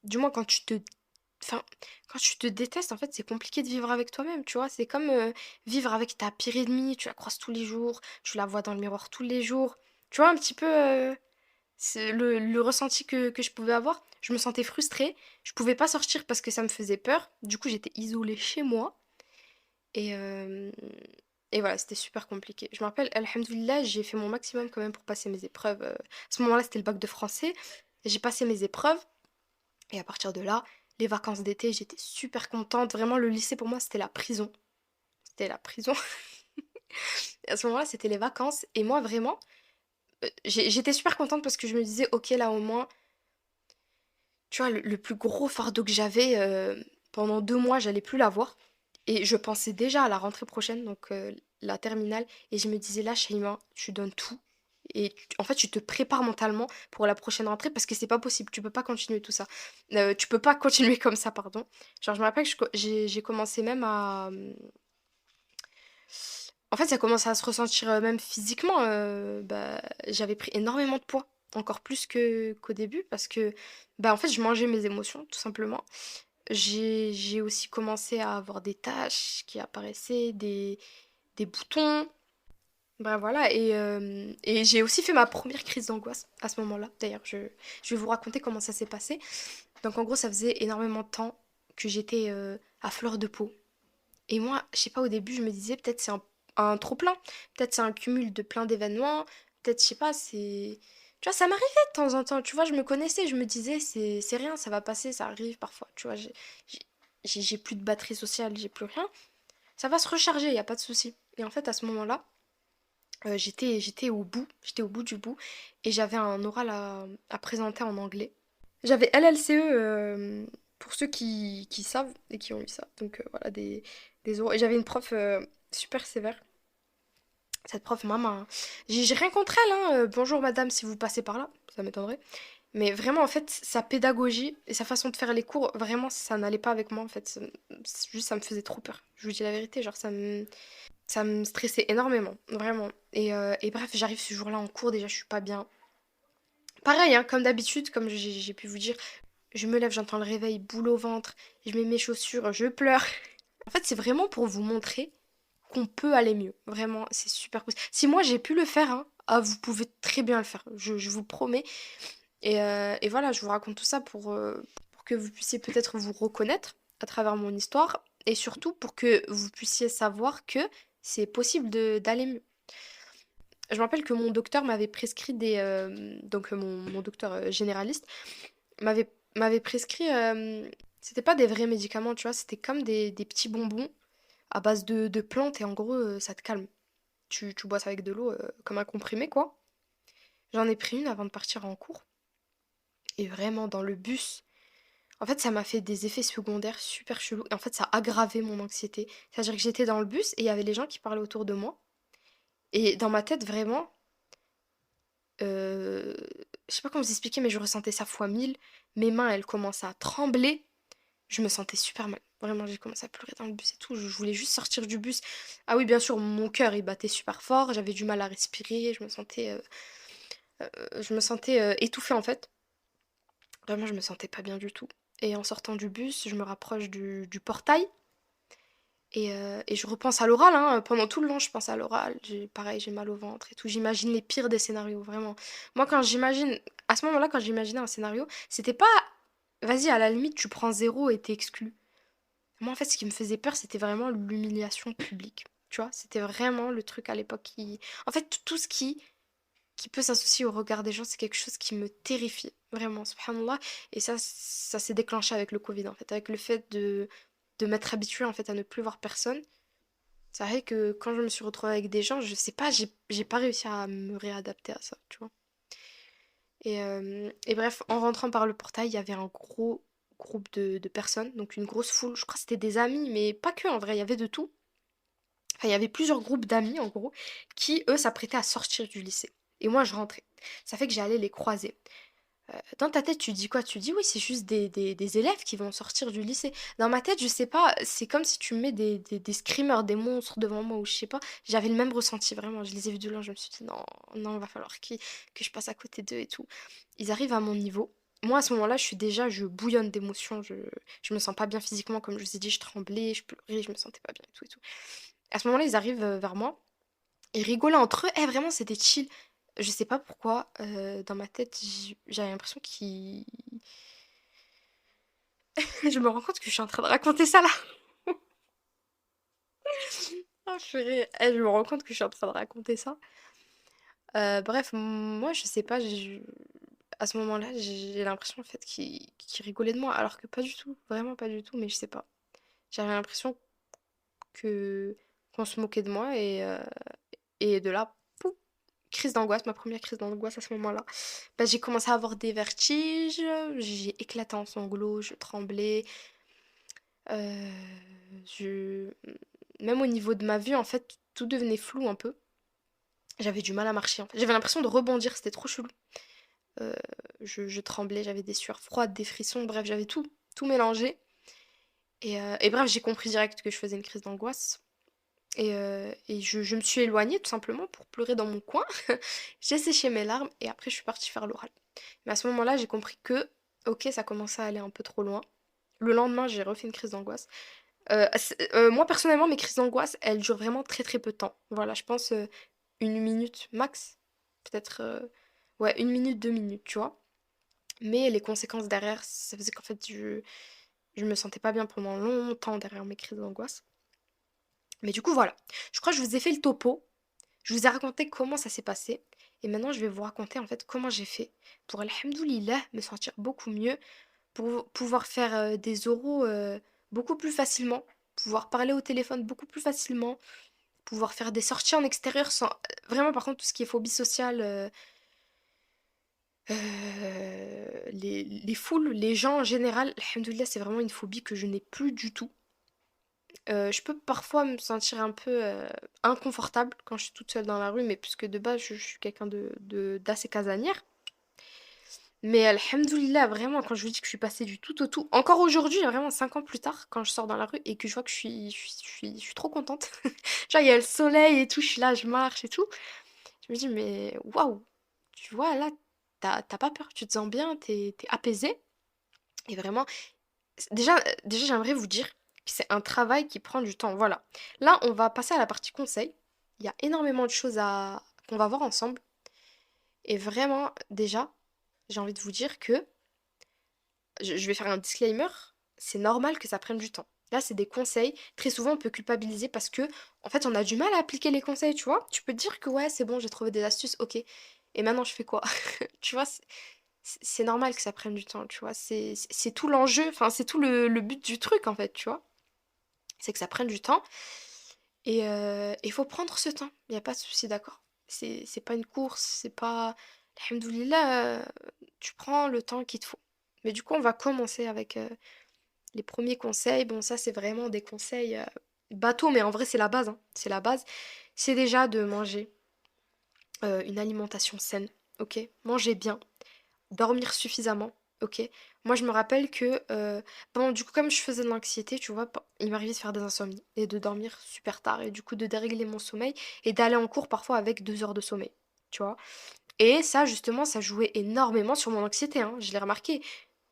du moins enfin, quand tu te détestes, en fait, c'est compliqué de vivre avec toi-même, tu vois. C'est comme vivre avec ta pire ennemie, tu la croises tous les jours, tu la vois dans le miroir tous les jours. Tu vois, un petit peu c'est le ressenti que je pouvais avoir. Je me sentais frustrée, je pouvais pas sortir parce que ça me faisait peur. Du coup, j'étais isolée chez moi. Et, euh, et voilà, c'était super compliqué. Je me rappelle, Alhamdoulilah, j'ai fait mon maximum quand même pour passer mes épreuves. À ce moment-là, c'était le bac de français. J'ai passé mes épreuves. Et à partir de là, les vacances d'été, j'étais super contente. Vraiment, le lycée pour moi, c'était la prison. C'était la prison. Et à ce moment-là, c'était les vacances. Et moi, vraiment, j'étais super contente parce que je me disais, ok, là au moins, tu vois, le plus gros fardeau que j'avais pendant 2 mois, j'allais plus l'avoir. Et je pensais déjà à la rentrée prochaine, donc la terminale. Et je me disais, là, Shaima, tu donnes tout. Et en fait, tu te prépares mentalement pour la prochaine rentrée parce que c'est pas possible. Tu peux pas continuer tout ça. Tu peux pas continuer comme ça, pardon. Genre, je me rappelle que j'ai commencé même à. En fait, ça commençait à se ressentir même physiquement. Bah, j'avais pris énormément de poids. Encore plus qu'au début parce que, bah, en fait, je mangeais mes émotions, tout simplement. J'ai aussi commencé à avoir des taches qui apparaissaient, des boutons. Ben voilà, et j'ai aussi fait ma première crise d'angoisse à ce moment-là. D'ailleurs, je vais vous raconter comment ça s'est passé. Donc en gros, ça faisait énormément de temps que j'étais à fleur de peau. Et moi, je sais pas, au début, je me disais peut-être c'est un trop-plein. Peut-être c'est un cumul de plein d'événements. Peut-être, je sais pas, c'est... Tu vois, ça m'arrivait de temps en temps. Tu vois, je me connaissais, je me disais c'est rien, ça va passer, ça arrive parfois. Tu vois, j'ai j'ai plus de batterie sociale, j'ai plus rien. Ça va se recharger, il y a pas de souci. Et en fait, à ce moment-là, j'étais au bout du bout, et j'avais un oral à présenter en anglais. J'avais LLCE, pour ceux qui savent et qui ont eu ça. Donc voilà, des oraux. Et j'avais une prof super sévère. Cette prof, maman, j'ai rien contre elle, hein. Bonjour madame, si vous passez par là, ça m'étonnerait. Mais vraiment, en fait, sa pédagogie et sa façon de faire les cours, vraiment, ça n'allait pas avec moi, en fait. Juste, ça me faisait trop peur. Je vous dis la vérité, genre, ça me stressait énormément, vraiment. Et bref, j'arrive ce jour-là en cours, déjà, je suis pas bien. Pareil, hein, comme d'habitude, comme j'ai pu vous dire, je me lève, j'entends le réveil, boule au ventre, je mets mes chaussures, je pleure. En fait, c'est vraiment pour vous montrer qu'on peut aller mieux. Vraiment, c'est super possible. Si moi j'ai pu le faire, hein, ah, vous pouvez très bien le faire, je vous promets. Et voilà, je vous raconte tout ça pour que vous puissiez peut-être vous reconnaître à travers mon histoire, et surtout pour que vous puissiez savoir que c'est possible d'aller mieux. Je me rappelle que mon docteur m'avait prescrit donc mon docteur généraliste m'avait prescrit... c'était pas des vrais médicaments, tu vois, c'était comme des petits bonbons à base de plantes, et en gros, ça te calme. Tu bois ça avec de l'eau, comme un comprimé, quoi. J'en ai pris une avant de partir en cours. Et vraiment, dans le bus, en fait, ça m'a fait des effets secondaires super chelous. Et en fait, ça a aggravé mon anxiété. C'est-à-dire que j'étais dans le bus et il y avait les gens qui parlaient autour de moi. Et dans ma tête, vraiment, euh, je sais pas comment vous expliquer, mais je ressentais ça fois 1000. Mes mains, elles commençaient à trembler. Je me sentais super mal. Vraiment, j'ai commencé à pleurer dans le bus et tout. Je voulais juste sortir du bus. Ah oui, bien sûr, mon cœur, il battait super fort. J'avais du mal à respirer. Je me sentais étouffée, en fait. Vraiment, je me sentais pas bien du tout. Et en sortant du bus, je me rapproche du portail. Et je repense à l'oral, hein, pendant tout le long, je pense à l'oral. Pareil, j'ai mal au ventre et tout. J'imagine les pires des scénarios, vraiment. Moi, à ce moment-là, quand j'imaginais un scénario, c'était pas, vas-y, à la limite, tu prends zéro et t'es exclu. Moi, en fait, ce qui me faisait peur, c'était vraiment l'humiliation publique. Tu vois, c'était vraiment le truc à l'époque qui. En fait, tout ce qui peut s'associer au regard des gens, c'est quelque chose qui me terrifie. Vraiment, subhanallah. Et ça s'est déclenché avec le Covid, en fait, avec le fait de m'être habituée, en fait, à ne plus voir personne. C'est vrai que quand je me suis retrouvée avec des gens, je sais pas, j'ai pas réussi à me réadapter à ça, tu vois. Et bref, en rentrant par le portail, il y avait un gros groupe de personnes, donc une grosse foule. Je crois que c'était des amis, mais pas que en vrai, il y avait de tout. Enfin, il y avait plusieurs groupes d'amis en gros, qui eux s'apprêtaient à sortir du lycée. Et moi, je rentrais. Ça fait que j'allais les croiser. Dans ta tête, tu dis quoi? Tu dis oui, c'est juste des élèves qui vont sortir du lycée. Dans ma tête, je sais pas, c'est comme si tu mets des screamers, des monstres devant moi, ou je sais pas. J'avais le même ressenti, vraiment. Je les ai vus de loin, je me suis dit non, non, va falloir que je passe à côté d'eux et tout. Ils arrivent à mon niveau. Moi, à ce moment-là, je bouillonne d'émotions. Je me sens pas bien physiquement, comme je vous ai dit, je tremblais, je pleurais, je me sentais pas bien et tout et tout. À ce moment-là, ils arrivent vers moi. Ils rigolaient entre eux. Eh, vraiment, c'était chill. Je sais pas pourquoi, dans ma tête, j'avais l'impression qu'ils. Je me rends compte que je suis en train de raconter ça là. Ah, purée. Je me rends compte que je suis en train de raconter ça. Bref, moi, je sais pas, à ce moment-là, j'ai l'impression en fait qu'ils rigolaient de moi, alors que pas du tout, vraiment pas du tout, mais je sais pas. J'avais l'impression que qu'on se moquait de moi et de là, pouf, crise d'angoisse, ma première crise d'angoisse à ce moment-là. Bah, j'ai commencé à avoir des vertiges, j'ai éclaté en sanglots, je tremblais. euh, je... Même au niveau de ma vue, en fait, tout devenait flou un peu. J'avais du mal à marcher, en fait. J'avais l'impression de rebondir, c'était trop chelou. Euh, je tremblais, j'avais des sueurs froides, des frissons, bref, j'avais tout mélangé. Et bref, j'ai compris direct que je faisais une crise d'angoisse. Et je me suis éloignée tout simplement pour pleurer dans mon coin. J'ai séché mes larmes et après je suis partie faire l'oral. Mais à ce moment-là, j'ai compris que, ok, ça commençait à aller un peu trop loin. Le lendemain, j'ai refait une crise d'angoisse. Moi, personnellement, mes crises d'angoisse, elles durent vraiment très très peu de temps. Voilà, je pense une minute max. Peut-être, ouais, une minute, 2 minutes, tu vois. Mais les conséquences derrière, ça faisait qu'en fait, je me sentais pas bien pendant longtemps derrière mes crises d'angoisse. Mais du coup, voilà. Je crois que je vous ai fait le topo. Je vous ai raconté comment ça s'est passé. Et maintenant, je vais vous raconter en fait comment j'ai fait pour, alhamdoulilah, me sentir beaucoup mieux, pour pouvoir faire des oraux beaucoup plus facilement, pouvoir parler au téléphone beaucoup plus facilement, pouvoir faire des sorties en extérieur sans. Vraiment, par contre, tout ce qui est phobie sociale, les foules, les gens en général, alhamdoulilah, c'est vraiment une phobie que je n'ai plus du tout. Je peux parfois me sentir un peu inconfortable quand je suis toute seule dans la rue, mais puisque de base je suis quelqu'un d'assez casanière. Mais alhamdoulilah, vraiment, quand je vous dis que je suis passée du tout au tout, encore aujourd'hui, vraiment 5 ans plus tard, quand je sors dans la rue et que je vois que je suis trop contente. Genre, il y a le soleil et tout, je suis là, je marche et tout. Je me dis, mais waouh, tu vois, là, t'as pas peur, tu te sens bien, t'es apaisé. Et vraiment, déjà j'aimerais vous dire que c'est un travail qui prend du temps. Voilà. Là, on va passer à la partie conseil. Il y a énormément de choses qu'on va voir ensemble. Et vraiment, déjà, j'ai envie de vous dire que je vais faire un disclaimer. C'est normal que ça prenne du temps. Là, c'est des conseils. Très souvent, on peut culpabiliser parce que, en fait, on a du mal à appliquer les conseils, tu vois. Tu peux te dire que ouais, c'est bon, j'ai trouvé des astuces, ok. Et maintenant, je fais quoi? Tu vois, c'est normal que ça prenne du temps, tu vois. C'est tout l'enjeu, enfin, c'est tout le but du truc, en fait, tu vois. C'est que ça prenne du temps. Et il faut prendre ce temps. Il n'y a pas de souci, d'accord? C'est pas une course, c'est pas. Alhamdoulilah, tu prends le temps qu'il te faut. Mais du coup, on va commencer avec les premiers conseils. Bon, ça, c'est vraiment des conseils bateaux, mais en vrai, c'est la base, hein. C'est la base. C'est déjà de manger une alimentation saine, ok? Manger bien, dormir suffisamment, ok? Moi, je me rappelle que, bon, du coup, comme je faisais de l'anxiété, tu vois, il m'arrivait de faire des insomnies et de dormir super tard et du coup de dérégler mon sommeil et d'aller en cours parfois avec 2 heures de sommeil, tu vois. Et ça, justement, ça jouait énormément sur mon anxiété, hein, je l'ai remarqué.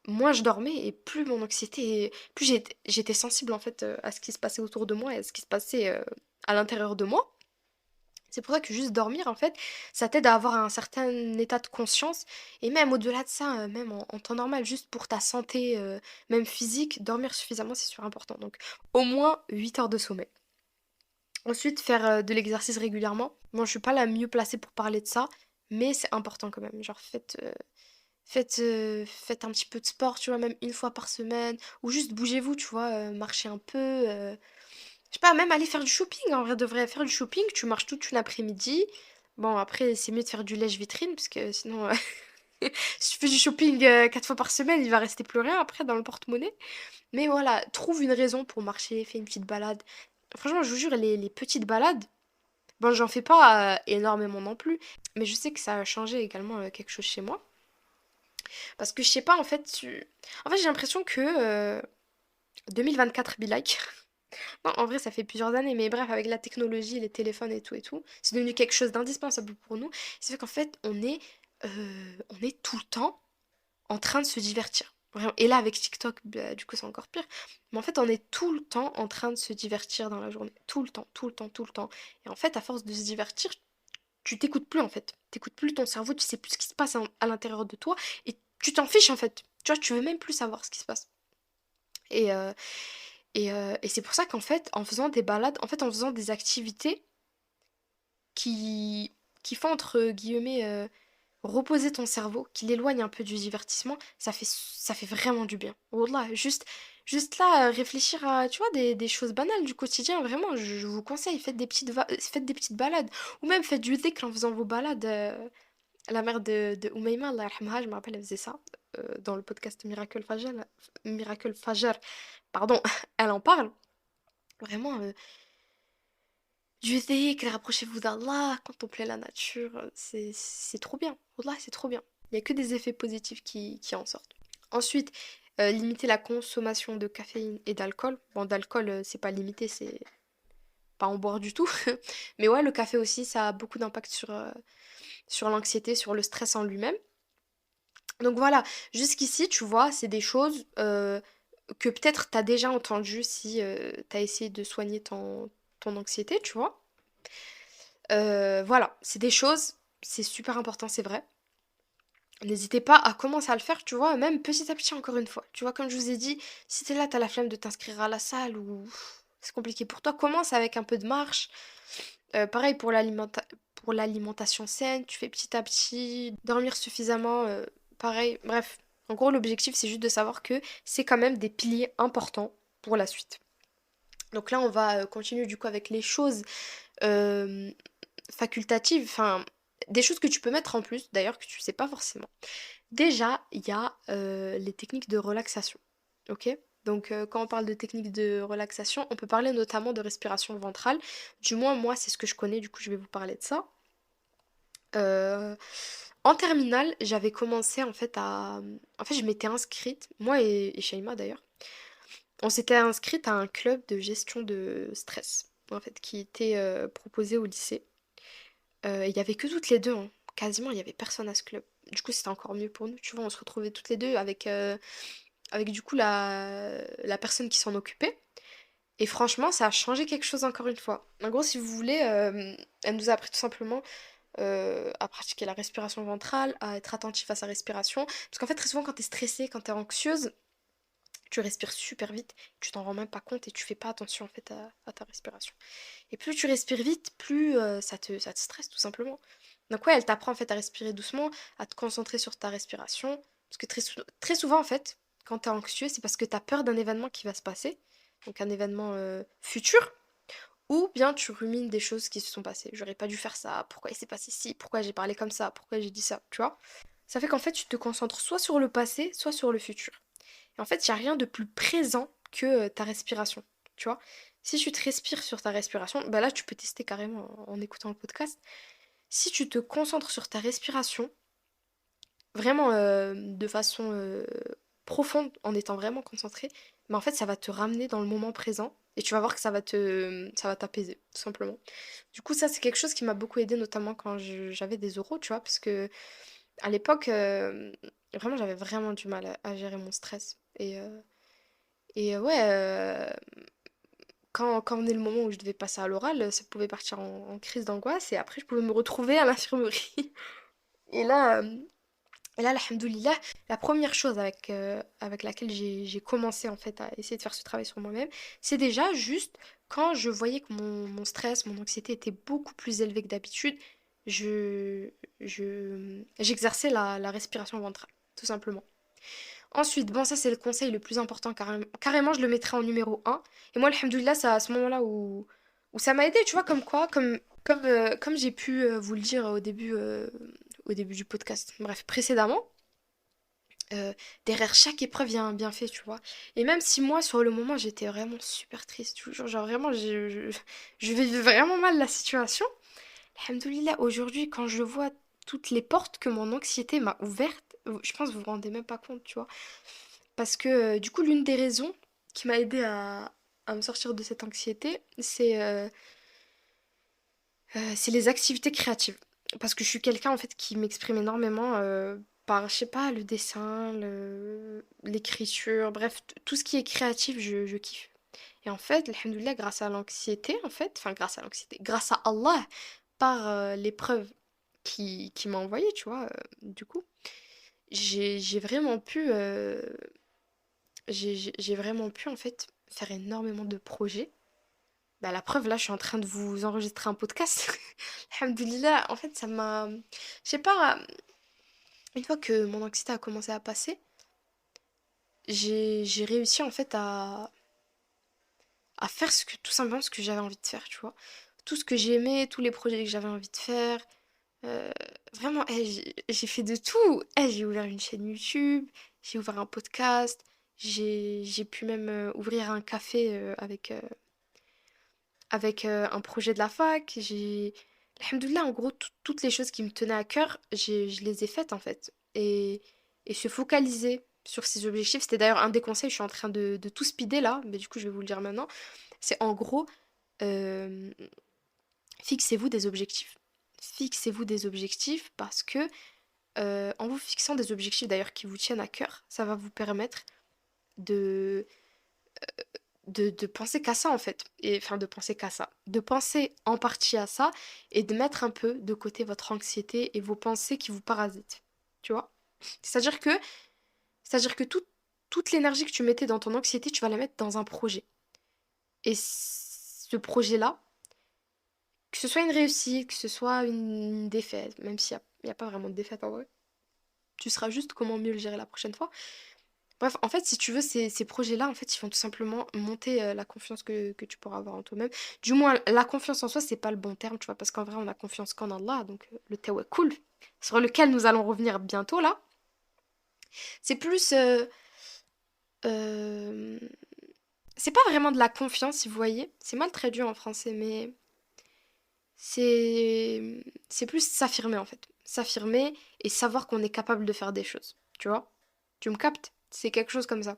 moins je dormais et plus mon anxiété, plus j'étais sensible en fait à ce qui se passait autour de moi et à ce qui se passait à l'intérieur de moi. C'est pour ça que juste dormir, en fait, ça t'aide à avoir un certain état de conscience. Et même au-delà de ça, même en temps normal, juste pour ta santé, même physique, dormir suffisamment, c'est super important. Donc, au moins 8 heures de sommeil. Ensuite, faire de l'exercice régulièrement. Bon, je suis pas la mieux placée pour parler de ça, mais c'est important quand même. Genre, faites un petit peu de sport, tu vois, même une fois par semaine. Ou juste bougez-vous, tu vois, marchez un peu. Je sais pas, même aller faire du shopping, en vrai, devrait faire du shopping, tu marches toute une après-midi. Bon, après, c'est mieux de faire du lèche-vitrine, parce que sinon, si tu fais du shopping 4 fois par semaine, il va rester plus rien après dans le porte-monnaie. Mais voilà, trouve une raison pour marcher, fais une petite balade. Franchement, je vous jure, les petites balades, bon, j'en fais pas énormément non plus, mais je sais que ça a changé également quelque chose chez moi. Parce que je sais pas, en fait, j'ai l'impression que 2024 be like. Non, en vrai, ça fait plusieurs années, mais bref, avec la technologie, les téléphones et tout, c'est devenu quelque chose d'indispensable pour nous. C'est fait qu'en fait, on est tout le temps en train de se divertir. Vraiment. Et là, avec TikTok, bah, du coup, c'est encore pire. Mais en fait, on est tout le temps en train de se divertir dans la journée. Tout le temps, tout le temps, tout le temps. Et en fait, à force de se divertir, tu t'écoutes plus, en fait. T'écoutes plus ton cerveau, tu sais plus ce qui se passe à l'intérieur de toi. Et tu t'en fiches, en fait. Tu vois, tu veux même plus savoir ce qui se passe. Et, euh, et c'est pour ça qu'en fait, en faisant des balades, en fait, en faisant des activités qui, qui font, entre guillemets, reposer ton cerveau, qui l'éloigne un peu du divertissement, ça fait vraiment du bien. Wallah, juste là, réfléchir à, tu vois, des choses banales du quotidien, vraiment, je vous conseille, faites des petites balades. Ou même faites du dhikr en faisant vos balades. La mère de Oumaima, Allah yarhamha, je me rappelle, elle faisait ça. Dans le podcast Miracle Fajr, pardon, elle en parle. Vraiment, du dhikr, rapprochez-vous d'Allah, contemplez la nature, c'est trop bien. Wallah, c'est trop bien. Il n'y a que des effets positifs qui en sortent. Ensuite, limiter la consommation de caféine et d'alcool. Bon, d'alcool, c'est pas limité, c'est pas en boire du tout. Mais ouais, le café aussi, ça a beaucoup d'impact sur l'anxiété, sur le stress en lui-même. Donc voilà, jusqu'ici, tu vois, c'est des choses que peut-être t'as déjà entendues si t'as essayé de soigner ton anxiété, tu vois. Voilà, c'est des choses, c'est super important, c'est vrai. N'hésitez pas à commencer à le faire, tu vois, même petit à petit, encore une fois. Tu vois, comme je vous ai dit, si t'es là, t'as la flemme de t'inscrire à la salle ou c'est compliqué pour toi, commence avec un peu de marche. Pareil pour l'alimentation saine, tu fais petit à petit, dormir suffisamment, pareil. Bref, en gros, l'objectif, c'est juste de savoir que c'est quand même des piliers importants pour la suite. Donc là, on va continuer du coup avec les choses euh, facultatives, enfin, des choses que tu peux mettre en plus, d'ailleurs, que tu sais pas forcément. Déjà, il y a les techniques de relaxation. Ok? Donc, quand on parle de techniques de relaxation, on peut parler notamment de respiration ventrale. Du moins, moi, c'est ce que je connais, du coup, je vais vous parler de ça. Euh, En terminale, j'avais commencé en fait à. En fait, je m'étais inscrite, moi et Shaima d'ailleurs, on s'était inscrite à un club de gestion de stress, en fait, qui était proposé au lycée. Il y avait que toutes les deux, hein. Quasiment, il y avait personne à ce club. Du coup, c'était encore mieux pour nous, tu vois, on se retrouvait toutes les deux avec du coup la personne qui s'en occupait. Et franchement, ça a changé quelque chose encore une fois. En gros, si vous voulez, elle nous a appris tout simplement à pratiquer la respiration ventrale, à être attentif à sa respiration. Parce qu'en fait, très souvent, quand t'es stressée, quand t'es anxieuse, tu respires super vite, tu t'en rends même pas compte et tu fais pas attention en fait à ta respiration. Et plus tu respires vite, plus ça te stresse tout simplement. Donc ouais, elle t'apprend en fait à respirer doucement, à te concentrer sur ta respiration. Parce que très souvent en fait, quand t'es anxieux, c'est parce que t'as peur d'un événement qui va se passer, donc un événement futur, ou bien tu rumines des choses qui se sont passées. J'aurais pas dû faire ça, pourquoi il s'est passé ci, pourquoi j'ai parlé comme ça, pourquoi j'ai dit ça, tu vois. Ça fait qu'en fait tu te concentres soit sur le passé, soit sur le futur. Et en fait, il n'y a rien de plus présent que ta respiration, tu vois. Si tu te respires sur ta respiration, bah là tu peux tester carrément en écoutant le podcast. Si tu te concentres sur ta respiration, vraiment de façon profonde, en étant vraiment concentré, mais en fait ça va te ramener dans le moment présent et tu vas voir que ça va t'apaiser, tout simplement. Du coup, ça c'est quelque chose qui m'a beaucoup aidé, notamment quand j'avais des oraux, tu vois, parce que à l'époque, Vraiment, j'avais vraiment du mal à gérer mon stress. Ouais, quand venait le moment où je devais passer à l'oral, ça pouvait partir en crise d'angoisse et après je pouvais me retrouver à l'infirmerie. Et là, alhamdoulilah, la première chose avec laquelle j'ai commencé en fait à essayer de faire ce travail sur moi-même, c'est déjà juste quand je voyais que mon stress, mon anxiété était beaucoup plus élevé que d'habitude, j'exerçais la respiration ventrale, tout simplement. Ensuite, bon, ça c'est le conseil le plus important, carrément, je le mettrais en numéro un. Et moi, alhamdoulilah, c'est à ce moment-là où ça m'a aidé, tu vois, comme quoi, comme j'ai pu vous le dire au début du podcast, bref, précédemment, euh, derrière chaque épreuve, il y a un bienfait, tu vois. Et même si moi, sur le moment, j'étais vraiment super triste, toujours, genre vraiment, je vivais vraiment mal la situation. Alhamdoulilah, aujourd'hui, quand je vois toutes les portes que mon anxiété m'a ouvertes, je pense que vous vous rendez même pas compte, tu vois. Parce que du coup, l'une des raisons qui m'a aidé à me sortir de cette anxiété, c'est les activités créatives. Parce que je suis quelqu'un en fait qui m'exprime énormément par, je sais pas, le dessin, l'écriture, bref, tout ce qui est créatif, je kiffe. Et en fait, alhamdoulilah, grâce à l'anxiété, en fait, enfin grâce à l'anxiété, grâce à Allah, par l'épreuve qui m'a envoyé, tu vois, du coup, j'ai vraiment pu j'ai vraiment pu en fait faire énormément de projets. Bah, la preuve, là, je suis en train de vous enregistrer un podcast. Alhamdoulilah, en fait, ça m'a. Je sais pas, une fois que mon anxiété a commencé à passer, j'ai réussi en fait à faire tout simplement ce que j'avais envie de faire, tu vois. Tout ce que j'aimais, tous les projets que j'avais envie de faire. euh, Vraiment, j'ai fait de tout. J'ai ouvert une chaîne YouTube, j'ai ouvert un podcast, j'ai pu même ouvrir un café avec un projet de la fac. Alhamdoulilah, en gros, toutes les choses qui me tenaient à cœur, je les ai faites en fait. Et se focaliser sur ces objectifs, c'était d'ailleurs un des conseils, je suis en train de tout speeder là, mais du coup, je vais vous le dire maintenant. C'est en gros, euh, fixez-vous des objectifs. Fixez-vous des objectifs parce que en vous fixant des objectifs d'ailleurs qui vous tiennent à cœur, ça va vous permettre de, de penser qu'à ça en fait. Et enfin de penser qu'à ça. De penser en partie à ça et de mettre un peu de côté votre anxiété et vos pensées qui vous parasitent. Tu vois? C'est-à-dire que, c'est-à-dire que toute l'énergie que tu mettais dans ton anxiété, tu vas la mettre dans un projet. Et ce projet-là, que ce soit une réussite, que ce soit une défaite, même s'il n'y a pas vraiment de défaite en vrai, tu sauras juste comment mieux le gérer la prochaine fois. Bref, en fait, si tu veux, ces projets-là, en fait, ils vont tout simplement monter la confiance que tu pourras avoir en toi-même. Du moins, la confiance en soi, c'est pas le bon terme, tu vois, parce qu'en vrai, on a confiance qu'en Allah, donc le tawakkul, sur lequel nous allons revenir bientôt, là. C'est plus... euh, c'est pas vraiment de la confiance, si vous voyez. C'est mal traduit en français, mais c'est plus s'affirmer, en fait. S'affirmer et savoir qu'on est capable de faire des choses, tu vois. Tu me captes? C'est quelque chose comme ça.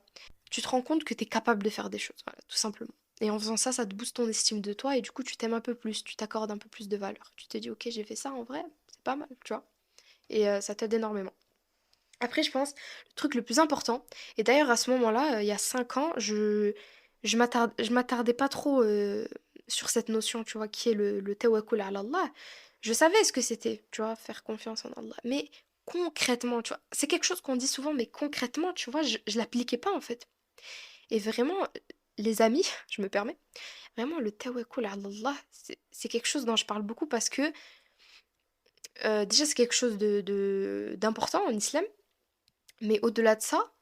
Tu te rends compte que tu es capable de faire des choses, voilà, tout simplement. Et en faisant ça, ça te booste ton estime de toi et du coup, tu t'aimes un peu plus, tu t'accordes un peu plus de valeur. Tu te dis, ok, j'ai fait ça en vrai, c'est pas mal, tu vois. Et ça t'aide énormément. Après, je pense, le truc le plus important, et d'ailleurs à ce moment-là, il y a 5 ans, je m'attardais pas trop sur cette notion, tu vois, qui est le tawakkul ala Allah. Je savais ce que c'était, tu vois, faire confiance en Allah. Mais concrètement, tu vois, c'est quelque chose qu'on dit souvent, mais concrètement, tu vois, je l'appliquais pas en fait. Et vraiment, les amis, je me permets, vraiment le tawakkul ala Allah, c'est quelque chose dont je parle beaucoup parce que déjà c'est quelque chose d'important en islam, mais au-delà de ça,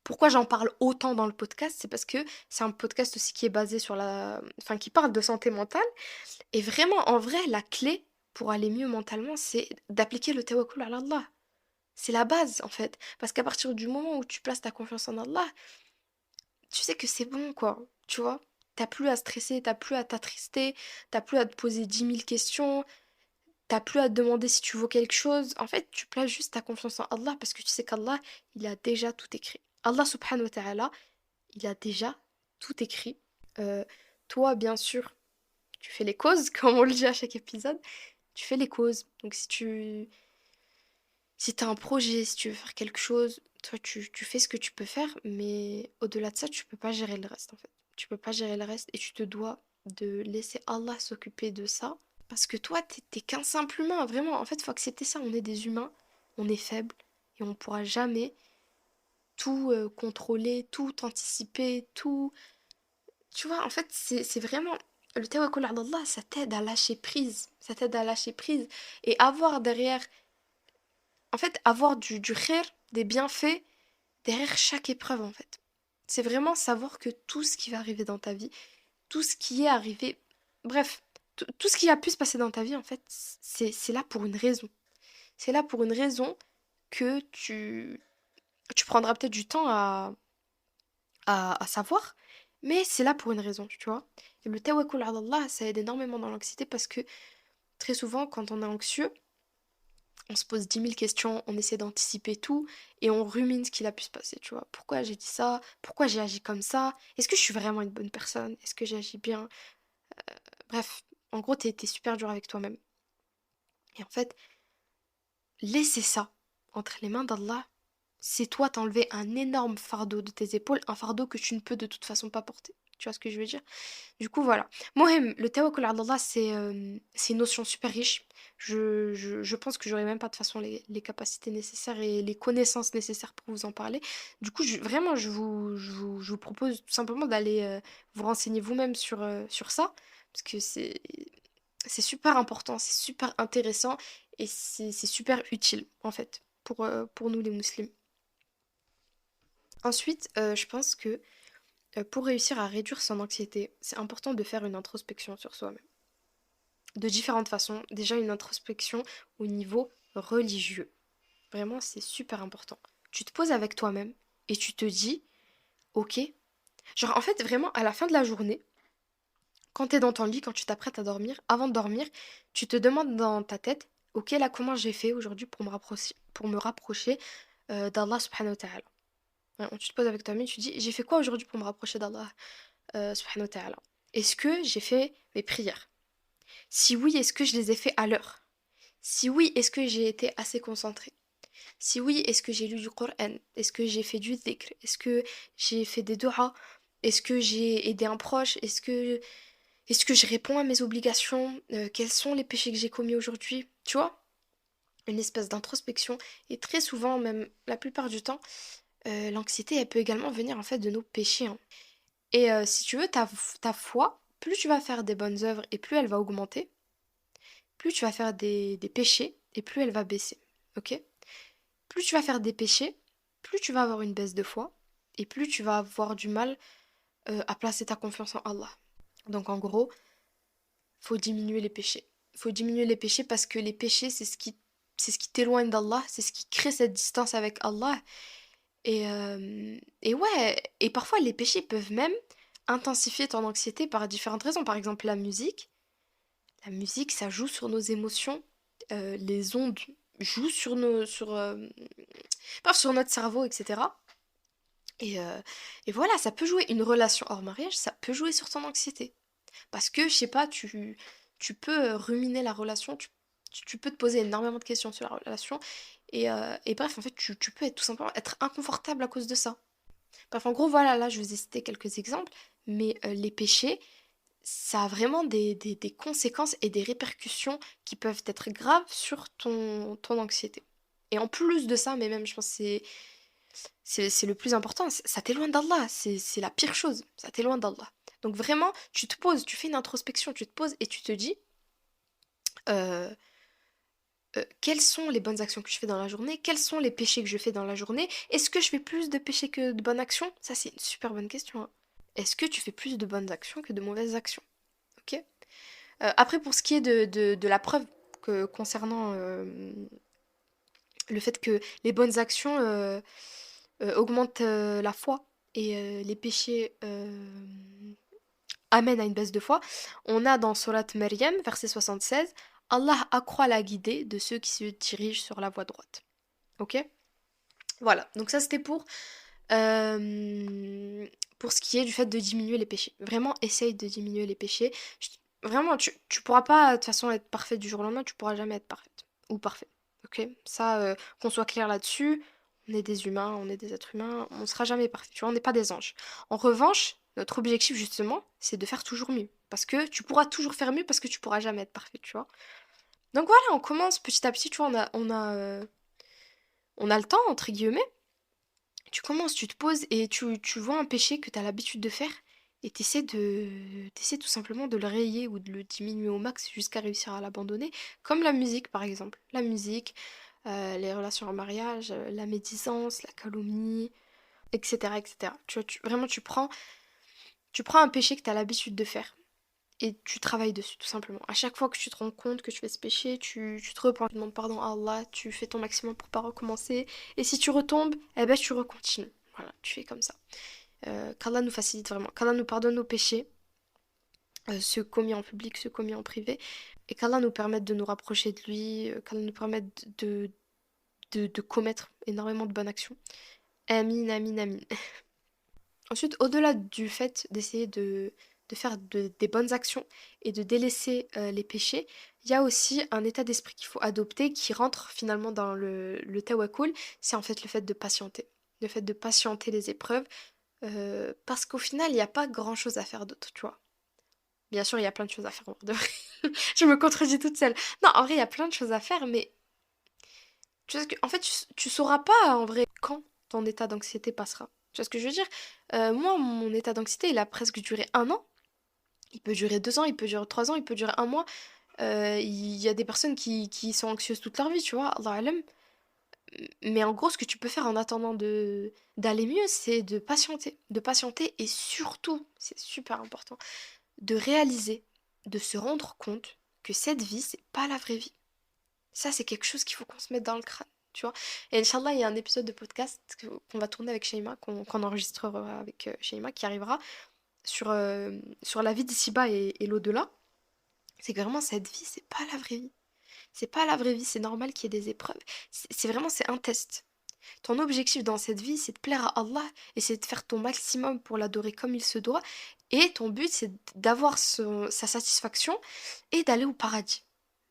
pourquoi j'en parle autant dans le podcast, c'est parce que c'est un podcast aussi qui est basé sur enfin qui parle de santé mentale. Et vraiment, en vrai, la clé pour aller mieux mentalement, c'est d'appliquer le tawakkul ala Allah. C'est la base en fait, parce qu'à partir du moment où tu places ta confiance en Allah, tu sais que c'est bon, quoi. Tu vois? T'as plus à stresser, t'as plus à t'attrister, t'as plus à te poser 10 000 questions, t'as plus à te demander si tu vaux quelque chose. En fait, tu places juste ta confiance en Allah parce que tu sais qu'Allah, il a déjà tout écrit. Allah subhanahu wa ta'ala, il a déjà tout écrit. Euh, Toi, bien sûr, tu fais les causes, comme on le dit à chaque épisode. Tu fais les causes. Donc si tu Si tu as un projet, si tu veux faire quelque chose, toi, tu fais ce que tu peux faire, mais au-delà de ça, tu peux pas gérer le reste, en fait. Tu peux pas gérer le reste et tu te dois de laisser Allah s'occuper de ça. Parce que toi, t'es qu'un simple humain, vraiment. En fait, faut accepter ça. On est des humains, on est faible et on pourra jamais tout contrôler, tout anticiper, tout. Tu vois, en fait, c'est vraiment. Le tawakkul ala Allah, ça t'aide à lâcher prise. Ça t'aide à lâcher prise. Et avoir derrière. En fait, avoir du khair, des bienfaits derrière chaque épreuve, en fait. C'est vraiment savoir que tout ce qui va arriver dans ta vie, tout ce qui est arrivé. Bref, tout ce qui a pu se passer dans ta vie, en fait, c'est là pour une raison. C'est là pour une raison que tu prendras peut-être du temps à savoir, mais c'est là pour une raison, tu vois. Et le tawakkul ala Allah, ça aide énormément dans l'anxiété parce que très souvent, quand on est anxieux, on se pose 10 000 questions, on essaie d'anticiper tout et on rumine ce qu'il a pu se passer, tu vois. Pourquoi j'ai dit ça? Pourquoi j'ai agi comme ça? Est-ce que je suis vraiment une bonne personne? Est-ce que j'ai agi bien? Bref, en gros, t'es super dur avec toi-même. Et en fait, laisser ça entre les mains d'Allah, c'est toi t'enlever un énorme fardeau de tes épaules, un fardeau que tu ne peux de toute façon pas porter. Tu vois ce que je veux dire? Du coup, voilà. Mohem, le tawakkul ala Allah, c'est une notion super riche. Je pense que j'aurais même pas de toute façon les capacités nécessaires et les connaissances nécessaires pour vous en parler. Du coup, vraiment, je vous propose tout simplement d'aller vous renseigner vous-même sur ça. Parce que c'est super important, c'est super intéressant et c'est super utile, en fait, pour nous les musulmans. Ensuite, je pense que pour réussir à réduire son anxiété, c'est important de faire une introspection sur soi-même. De différentes façons. Déjà une introspection au niveau religieux. Vraiment, c'est super important. Tu te poses avec toi-même et tu te dis, ok. Genre, en fait, vraiment, à la fin de la journée, quand t'es dans ton lit, quand tu t'apprêtes à dormir, avant de dormir, tu te demandes dans ta tête, ok, là, comment j'ai fait aujourd'hui pour me rapprocher d'Allah subhanahu wa ta'ala. Vraiment, tu te poses avec toi-même et tu dis, j'ai fait quoi aujourd'hui pour me rapprocher d'Allah subhanahu wa ta'ala? Est-ce que j'ai fait mes prières? Si oui, est-ce que je les ai fait à l'heure? Si oui, est-ce que j'ai été assez concentrée? Si oui, est-ce que j'ai lu du Coran? Est-ce que j'ai fait du dhikr? Est-ce que j'ai fait des du'as? Est-ce que j'ai aidé un proche? Est-ce que je réponds à mes obligations? Quels sont les péchés que j'ai commis aujourd'hui? Tu vois? Une espèce d'introspection. Et très souvent, même la plupart du temps, l'anxiété, elle peut également venir en fait de nos péchés, hein. Et si tu veux, ta foi, plus tu vas faire des bonnes œuvres et plus elle va augmenter, plus tu vas faire des péchés et plus elle va baisser. Ok? Plus tu vas faire des péchés, plus tu vas avoir une baisse de foi et plus tu vas avoir du mal à placer ta confiance en Allah. Donc en gros, faut diminuer les péchés. Faut diminuer les péchés parce que les péchés, c'est ce qui t'éloigne d'Allah, c'est ce qui crée cette distance avec Allah. Et ouais, et parfois les péchés peuvent même intensifier ton anxiété par différentes raisons. Par exemple, la musique. La musique, ça joue sur nos émotions. Les ondes jouent bref, sur notre cerveau, etc. Et voilà, ça peut jouer. Une relation hors mariage, ça peut jouer sur ton anxiété. Parce que, je sais pas, tu peux ruminer la relation, tu peux te poser énormément de questions sur la relation. Et bref, en fait, tu peux tout simplement être inconfortable à cause de ça. Bref, en gros, voilà, là, je vous ai cité quelques exemples. Mais les péchés, ça a vraiment des conséquences et des répercussions qui peuvent être graves sur ton anxiété. Et en plus de ça, mais même je pense que c'est le plus important, ça t'éloigne d'Allah, c'est la pire chose, ça t'éloigne d'Allah. Donc vraiment, tu te poses, tu fais une introspection, tu te poses et tu te dis, euh, quelles sont les bonnes actions que je fais dans la journée? Quels sont les péchés que je fais dans la journée? Est-ce que je fais plus de péchés que de bonnes actions? Ça, c'est une super bonne question, hein. Est-ce que tu fais plus de bonnes actions que de mauvaises actions? Ok? Après, pour ce qui est de la preuve concernant le fait que les bonnes actions augmentent la foi et les péchés amènent à une baisse de foi, on a dans Surat Maryam, verset 76, Allah accroît la guidée de ceux qui se dirigent sur la voie droite. Ok? Voilà, donc ça c'était pour ce qui est du fait de diminuer les péchés. Vraiment, essaye de diminuer les péchés. Vraiment, tu pourras pas de toute façon être parfaite du jour au lendemain, tu pourras jamais être parfaite ou parfait. ok? Ça, qu'on soit clair là-dessus, on est des humains, on est des êtres humains, on sera jamais parfait, tu vois, on n'est pas des anges. En revanche, notre objectif justement, c'est de faire toujours mieux. Parce que tu pourras toujours faire mieux parce que tu pourras jamais être parfait, tu vois. Donc voilà, on commence petit à petit, tu vois, on a le temps, entre guillemets. Tu commences, tu te poses et tu vois un péché que tu as l'habitude de faire et t'essaies tout simplement de le rayer ou de le diminuer au max jusqu'à réussir à l'abandonner. Comme la musique, par exemple. La musique, les relations en mariage, la médisance, la calomnie, etc., etc. Tu vois, vraiment, tu prends un péché que tu as l'habitude de faire et tu travailles dessus, tout simplement. À chaque fois que tu te rends compte que tu fais ce péché, tu te repens, tu demandes pardon à Allah, tu fais ton maximum pour pas recommencer. Et si tu retombes, eh ben tu recontinues. Voilà, tu fais comme ça. Qu'Allah nous facilite vraiment, qu'Allah nous pardonne nos péchés, ceux commis en public, ceux commis en privé, et qu'Allah nous permette de nous rapprocher de lui, qu'Allah nous permette de commettre énormément de bonnes actions. Amin, amin, amin. Ensuite, au-delà du fait d'essayer de faire des bonnes actions et de délaisser les péchés, il y a aussi un état d'esprit qu'il faut adopter qui rentre finalement dans le tawakkul, c'est en fait le fait de patienter. Le fait de patienter les épreuves, parce qu'au final, il n'y a pas grand-chose à faire d'autre, tu vois. Bien sûr, il y a plein de choses à faire en vrai de vrai. Je me contredis toute seule. Non, en vrai, il y a plein de choses à faire, mais tu sais que, en fait, tu sauras pas en vrai quand ton état d'anxiété passera. Tu vois ce que je veux dire? Moi, mon état d'anxiété, il a presque duré 1 an. Il peut durer 2 ans, il peut durer 3 ans, il peut durer un mois. Il y a des personnes qui sont anxieuses toute leur vie, tu vois, Allah alam. Mais en gros, ce que tu peux faire en attendant d'aller mieux, c'est de patienter. De patienter et surtout, c'est super important, de réaliser, de se rendre compte que cette vie, c'est pas la vraie vie. Ça, c'est quelque chose qu'il faut qu'on se mette dans le crâne, tu vois. Et Inch'Allah, il y a un épisode de podcast qu'on va tourner avec Shaima, qu'on enregistrera avec Shaima, qui arrivera sur la vie d'ici-bas et l'au-delà. C'est que vraiment, cette vie, c'est pas la vraie vie. C'est pas la vraie vie, c'est normal qu'il y ait des épreuves. C'est vraiment, c'est un test. Ton objectif dans cette vie, c'est de plaire à Allah et c'est de faire ton maximum pour l'adorer comme il se doit. Et ton but, c'est d'avoir sa satisfaction et d'aller au paradis.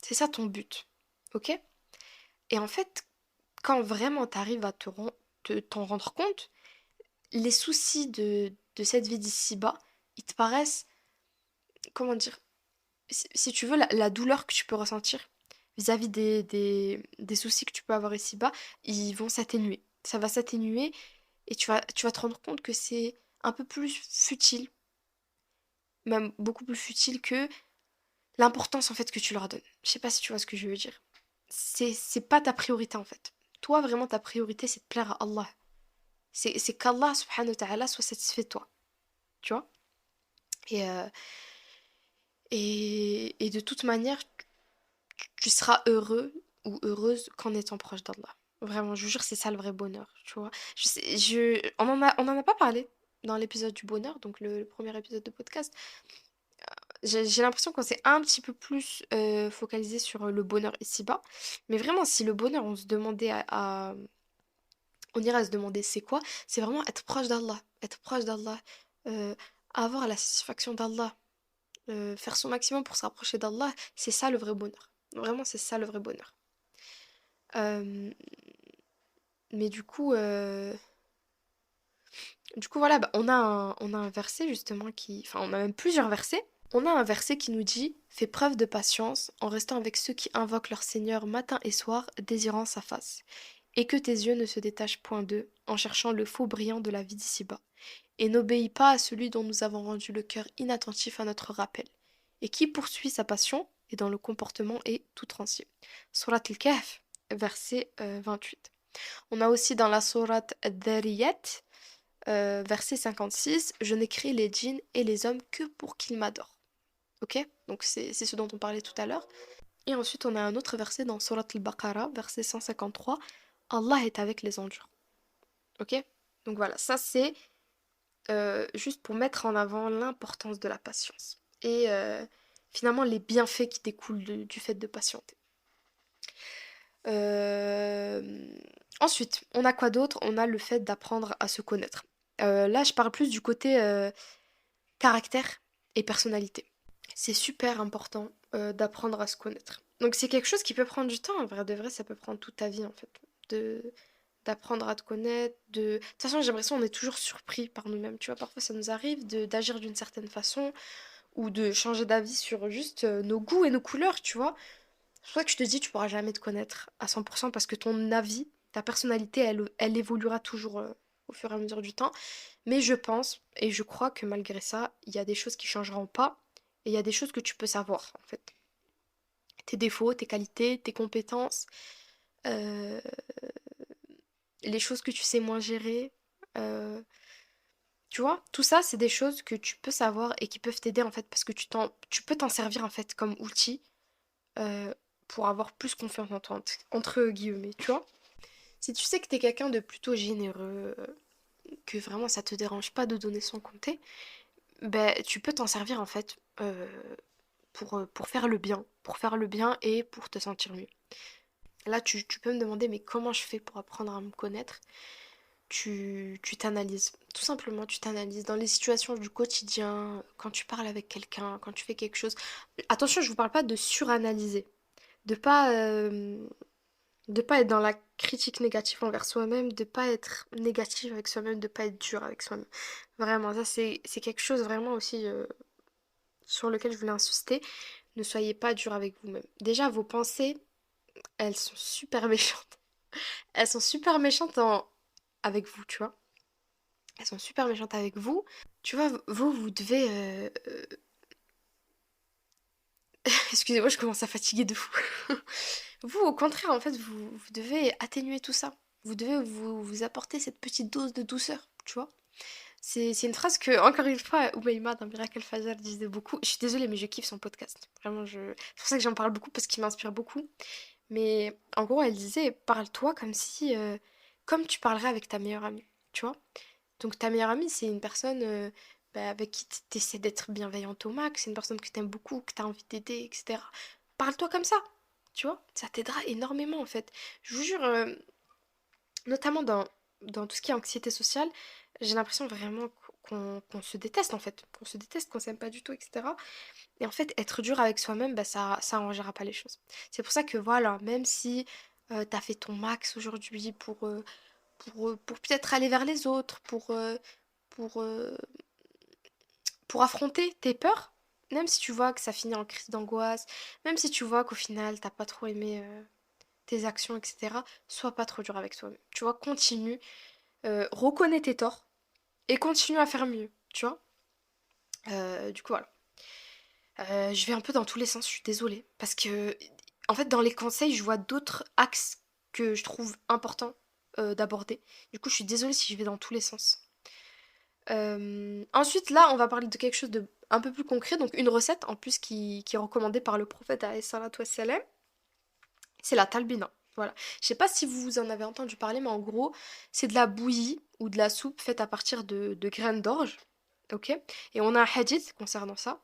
C'est ça ton but. Ok? Et en fait, quand vraiment tu arrives à t'en rendre compte, les soucis de cette vie d'ici-bas, ils te paraissent, comment dire, si tu veux, la douleur que tu peux ressentir vis-à-vis des soucis que tu peux avoir ici-bas, ils vont s'atténuer. Ça va s'atténuer et tu vas te rendre compte que c'est un peu plus futile, même beaucoup plus futile que l'importance en fait que tu leur donnes. Je sais pas si tu vois ce que je veux dire. C'est pas ta priorité en fait. Toi, vraiment, ta priorité, c'est de plaire à Allah. C'est qu'Allah, subhanahu wa ta'ala, soit satisfait de toi. Tu vois? Et, euh, et de toute manière, tu seras heureux ou heureuse qu'en étant proche d'Allah. Vraiment, je vous jure, c'est ça le vrai bonheur, tu vois. On en a pas parlé dans l'épisode du bonheur, donc le premier épisode de podcast. J'ai l'impression qu'on s'est un petit peu plus focalisé sur le bonheur ici-bas. Mais vraiment, si le bonheur, on irait à se demander c'est quoi, c'est vraiment être proche d'Allah. Être proche d'Allah, euh, avoir la satisfaction d'Allah, faire son maximum pour se rapprocher d'Allah, c'est ça le vrai bonheur. Vraiment, c'est ça le vrai bonheur. Euh, mais du coup voilà, bah, on a un verset justement enfin on a même plusieurs versets. On a un verset qui nous dit: Fais preuve de patience en restant avec ceux qui invoquent leur Seigneur matin et soir, désirant sa face, et que tes yeux ne se détachent point d'eux, en cherchant le faux brillant de la vie d'ici-bas. Et n'obéis pas à celui dont nous avons rendu le cœur inattentif à notre rappel, et qui poursuit sa passion, et dont le comportement est tout rancier. Surat al-Kahf, verset 28. On a aussi dans la sourate Dhariyat, verset 56, je n'écris les djinns et les hommes que pour qu'ils m'adorent. Ok? Donc c'est ce dont on parlait tout à l'heure. Et ensuite, on a un autre verset dans Surat al-Baqarah, verset 153, Allah est avec les endurants. Ok? Donc voilà, ça c'est juste pour mettre en avant l'importance de la patience. Et finalement, les bienfaits qui découlent du fait de patienter. Euh, Ensuite, on a quoi d'autre? On a le fait d'apprendre à se connaître. Là, je parle plus du côté caractère et personnalité. C'est super important d'apprendre à se connaître. Donc c'est quelque chose qui peut prendre du temps, en vrai de vrai, ça peut prendre toute ta vie en fait. De d'apprendre à te connaître, de toute façon, j'ai l'impression qu'on est toujours surpris par nous-mêmes, tu vois. Parfois ça nous arrive de d'agir d'une certaine façon ou de changer d'avis sur juste nos goûts et nos couleurs, tu vois. C'est pour ça que je te dis, tu pourras jamais te connaître à 100% parce que ton avis, ta personnalité, elle évoluera toujours au fur et à mesure du temps. Mais je pense et je crois que malgré ça, il y a des choses qui changeront pas et il y a des choses que tu peux savoir en fait. Tes défauts, tes qualités, tes compétences, euh, les choses que tu sais moins gérer. euh, Tu vois, tout ça, c'est des choses que tu peux savoir et qui peuvent t'aider en fait parce que tu peux t'en servir en fait comme outil euh, pour avoir plus confiance en toi, entre guillemets, tu vois. Si tu sais que t'es quelqu'un de plutôt généreux, que vraiment ça te dérange pas de donner sans compter, ben tu peux t'en servir en fait pour faire le bien et pour te sentir mieux. Là, tu peux me demander, mais comment je fais pour apprendre à me connaître? Tu t'analyses. Tout simplement, tu t'analyses dans les situations du quotidien, quand tu parles avec quelqu'un, quand tu fais quelque chose. Attention, je vous parle pas de suranalyser, de pas, euh, de pas être dans la critique négative envers soi-même, de pas être négatif avec soi-même, de pas être dur avec soi-même. Vraiment, ça c'est quelque chose vraiment aussi sur lequel je voulais insister. Ne soyez pas dur avec vous-même. Déjà, vos pensées, elles sont super méchantes. Elles sont super méchantes avec vous, tu vois. Elles sont super méchantes avec vous. Tu vois, vous devez... Excusez-moi, je commence à fatiguer de fou. Vous, au contraire, en fait, vous devez atténuer tout ça. Vous devez vous apporter cette petite dose de douceur, tu vois. C'est une phrase que, encore une fois, Oumaima dans Miracle Fajr disait beaucoup. Je suis désolée, mais je kiffe son podcast. Vraiment, c'est pour ça que j'en parle beaucoup, parce qu'il m'inspire beaucoup. Mais en gros, elle disait, parle-toi comme si... comme tu parlerais avec ta meilleure amie, tu vois. Donc ta meilleure amie, c'est une personne bah, avec qui tu essaies d'être bienveillante au max, c'est une personne que t'aimes beaucoup, que t'as envie d'aider, etc. Parle-toi comme ça, tu vois, ça t'aidera énormément en fait. Je vous jure, notamment dans tout ce qui est anxiété sociale, j'ai l'impression vraiment qu'on se déteste en fait, qu'on se déteste, qu'on s'aime pas du tout, etc. Et en fait, être dur avec soi-même, bah, ça arrangera pas les choses. C'est pour ça que voilà, même si t'as fait ton max aujourd'hui pour peut-être aller vers les autres, pour, euh, pour affronter tes peurs, même si tu vois que ça finit en crise d'angoisse, même si tu vois qu'au final t'as pas trop aimé tes actions, etc., sois pas trop dur avec toi-même. Tu vois, continue, reconnais tes torts et continue à faire mieux, tu vois. Du coup, voilà. Je vais un peu dans tous les sens, je suis désolée. Parce que, en fait, dans les conseils, je vois d'autres axes que je trouve importants d'aborder. Du coup, je suis désolée si je vais dans tous les sens. Ensuite, là, on va parler de quelque chose de un peu plus concret, donc une recette en plus qui est recommandée par le prophète alayhi salatu wassalam, c'est la talbina. Voilà. Je sais pas si vous en avez entendu parler, mais en gros, c'est de la bouillie ou de la soupe faite à partir de graines d'orge. Ok? Et on a un hadith concernant ça.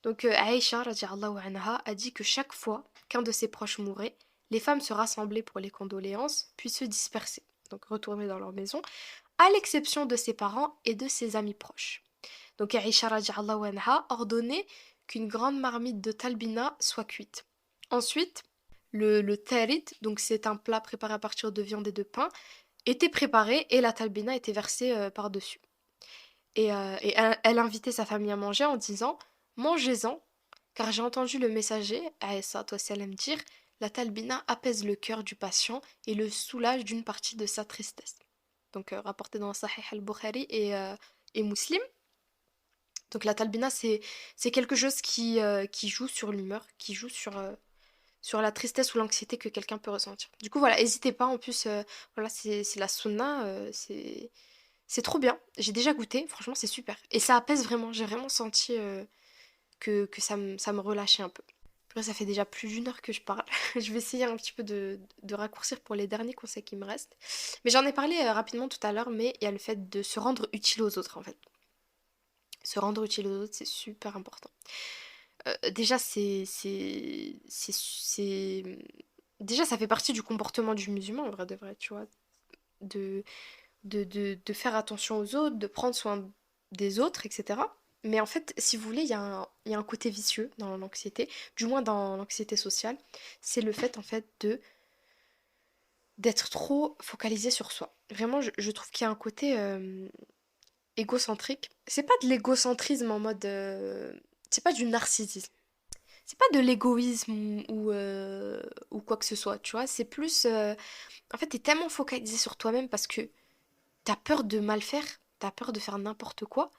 Donc Aïcha radiallahu anha a dit que chaque fois qu'un de ses proches mourait, les femmes se rassemblaient pour les condoléances, puis se dispersaient, donc retournaient dans leur maison, à l'exception de ses parents et de ses amis proches. Donc Aïcha radiallahu anha ordonnait qu'une grande marmite de talbina soit cuite. Ensuite, le tarit, donc c'est un plat préparé à partir de viande et de pain, était préparé et la talbina était versée par-dessus. Et elle invitait sa famille à manger en disant: Mangez-en, car j'ai entendu le messager, alayhi salatu wassalam, dire: La talbina apaise le cœur du patient et le soulage d'une partie de sa tristesse. Donc, rapporté dans Sahih al-Bukhari et Muslim. Donc, la talbina, c'est quelque chose qui joue sur l'humeur, qui joue sur la tristesse ou l'anxiété que quelqu'un peut ressentir. Du coup, voilà, n'hésitez pas. En plus, voilà, c'est la sunna, c'est trop bien. J'ai déjà goûté, franchement, c'est super. Et ça apaise vraiment. J'ai vraiment senti que ça me relâchait un peu. Après, ça fait déjà plus d'une heure que je parle. Je vais essayer un petit peu de raccourcir pour les derniers conseils qui me restent. Mais j'en ai parlé rapidement tout à l'heure, mais il y a le fait de se rendre utile aux autres, en fait. Se rendre utile aux autres, c'est super important. Déjà, Déjà, ça fait partie du comportement du musulman, en vrai de vrai, tu vois. De faire attention aux autres, de prendre soin des autres, etc. Mais en fait, si vous voulez, il y a un côté vicieux dans l'anxiété, du moins dans l'anxiété sociale. C'est le fait, en fait, d'être trop focalisé sur soi. Vraiment, je trouve qu'il y a un côté égocentrique. C'est pas de l'égocentrisme en mode. C'est pas du narcissisme. C'est pas de l'égoïsme ou quoi que ce soit, tu vois. C'est plus. En fait, t'es tellement focalisé sur toi-même parce que t'as peur de mal faire, t'as peur de faire n'importe quoi,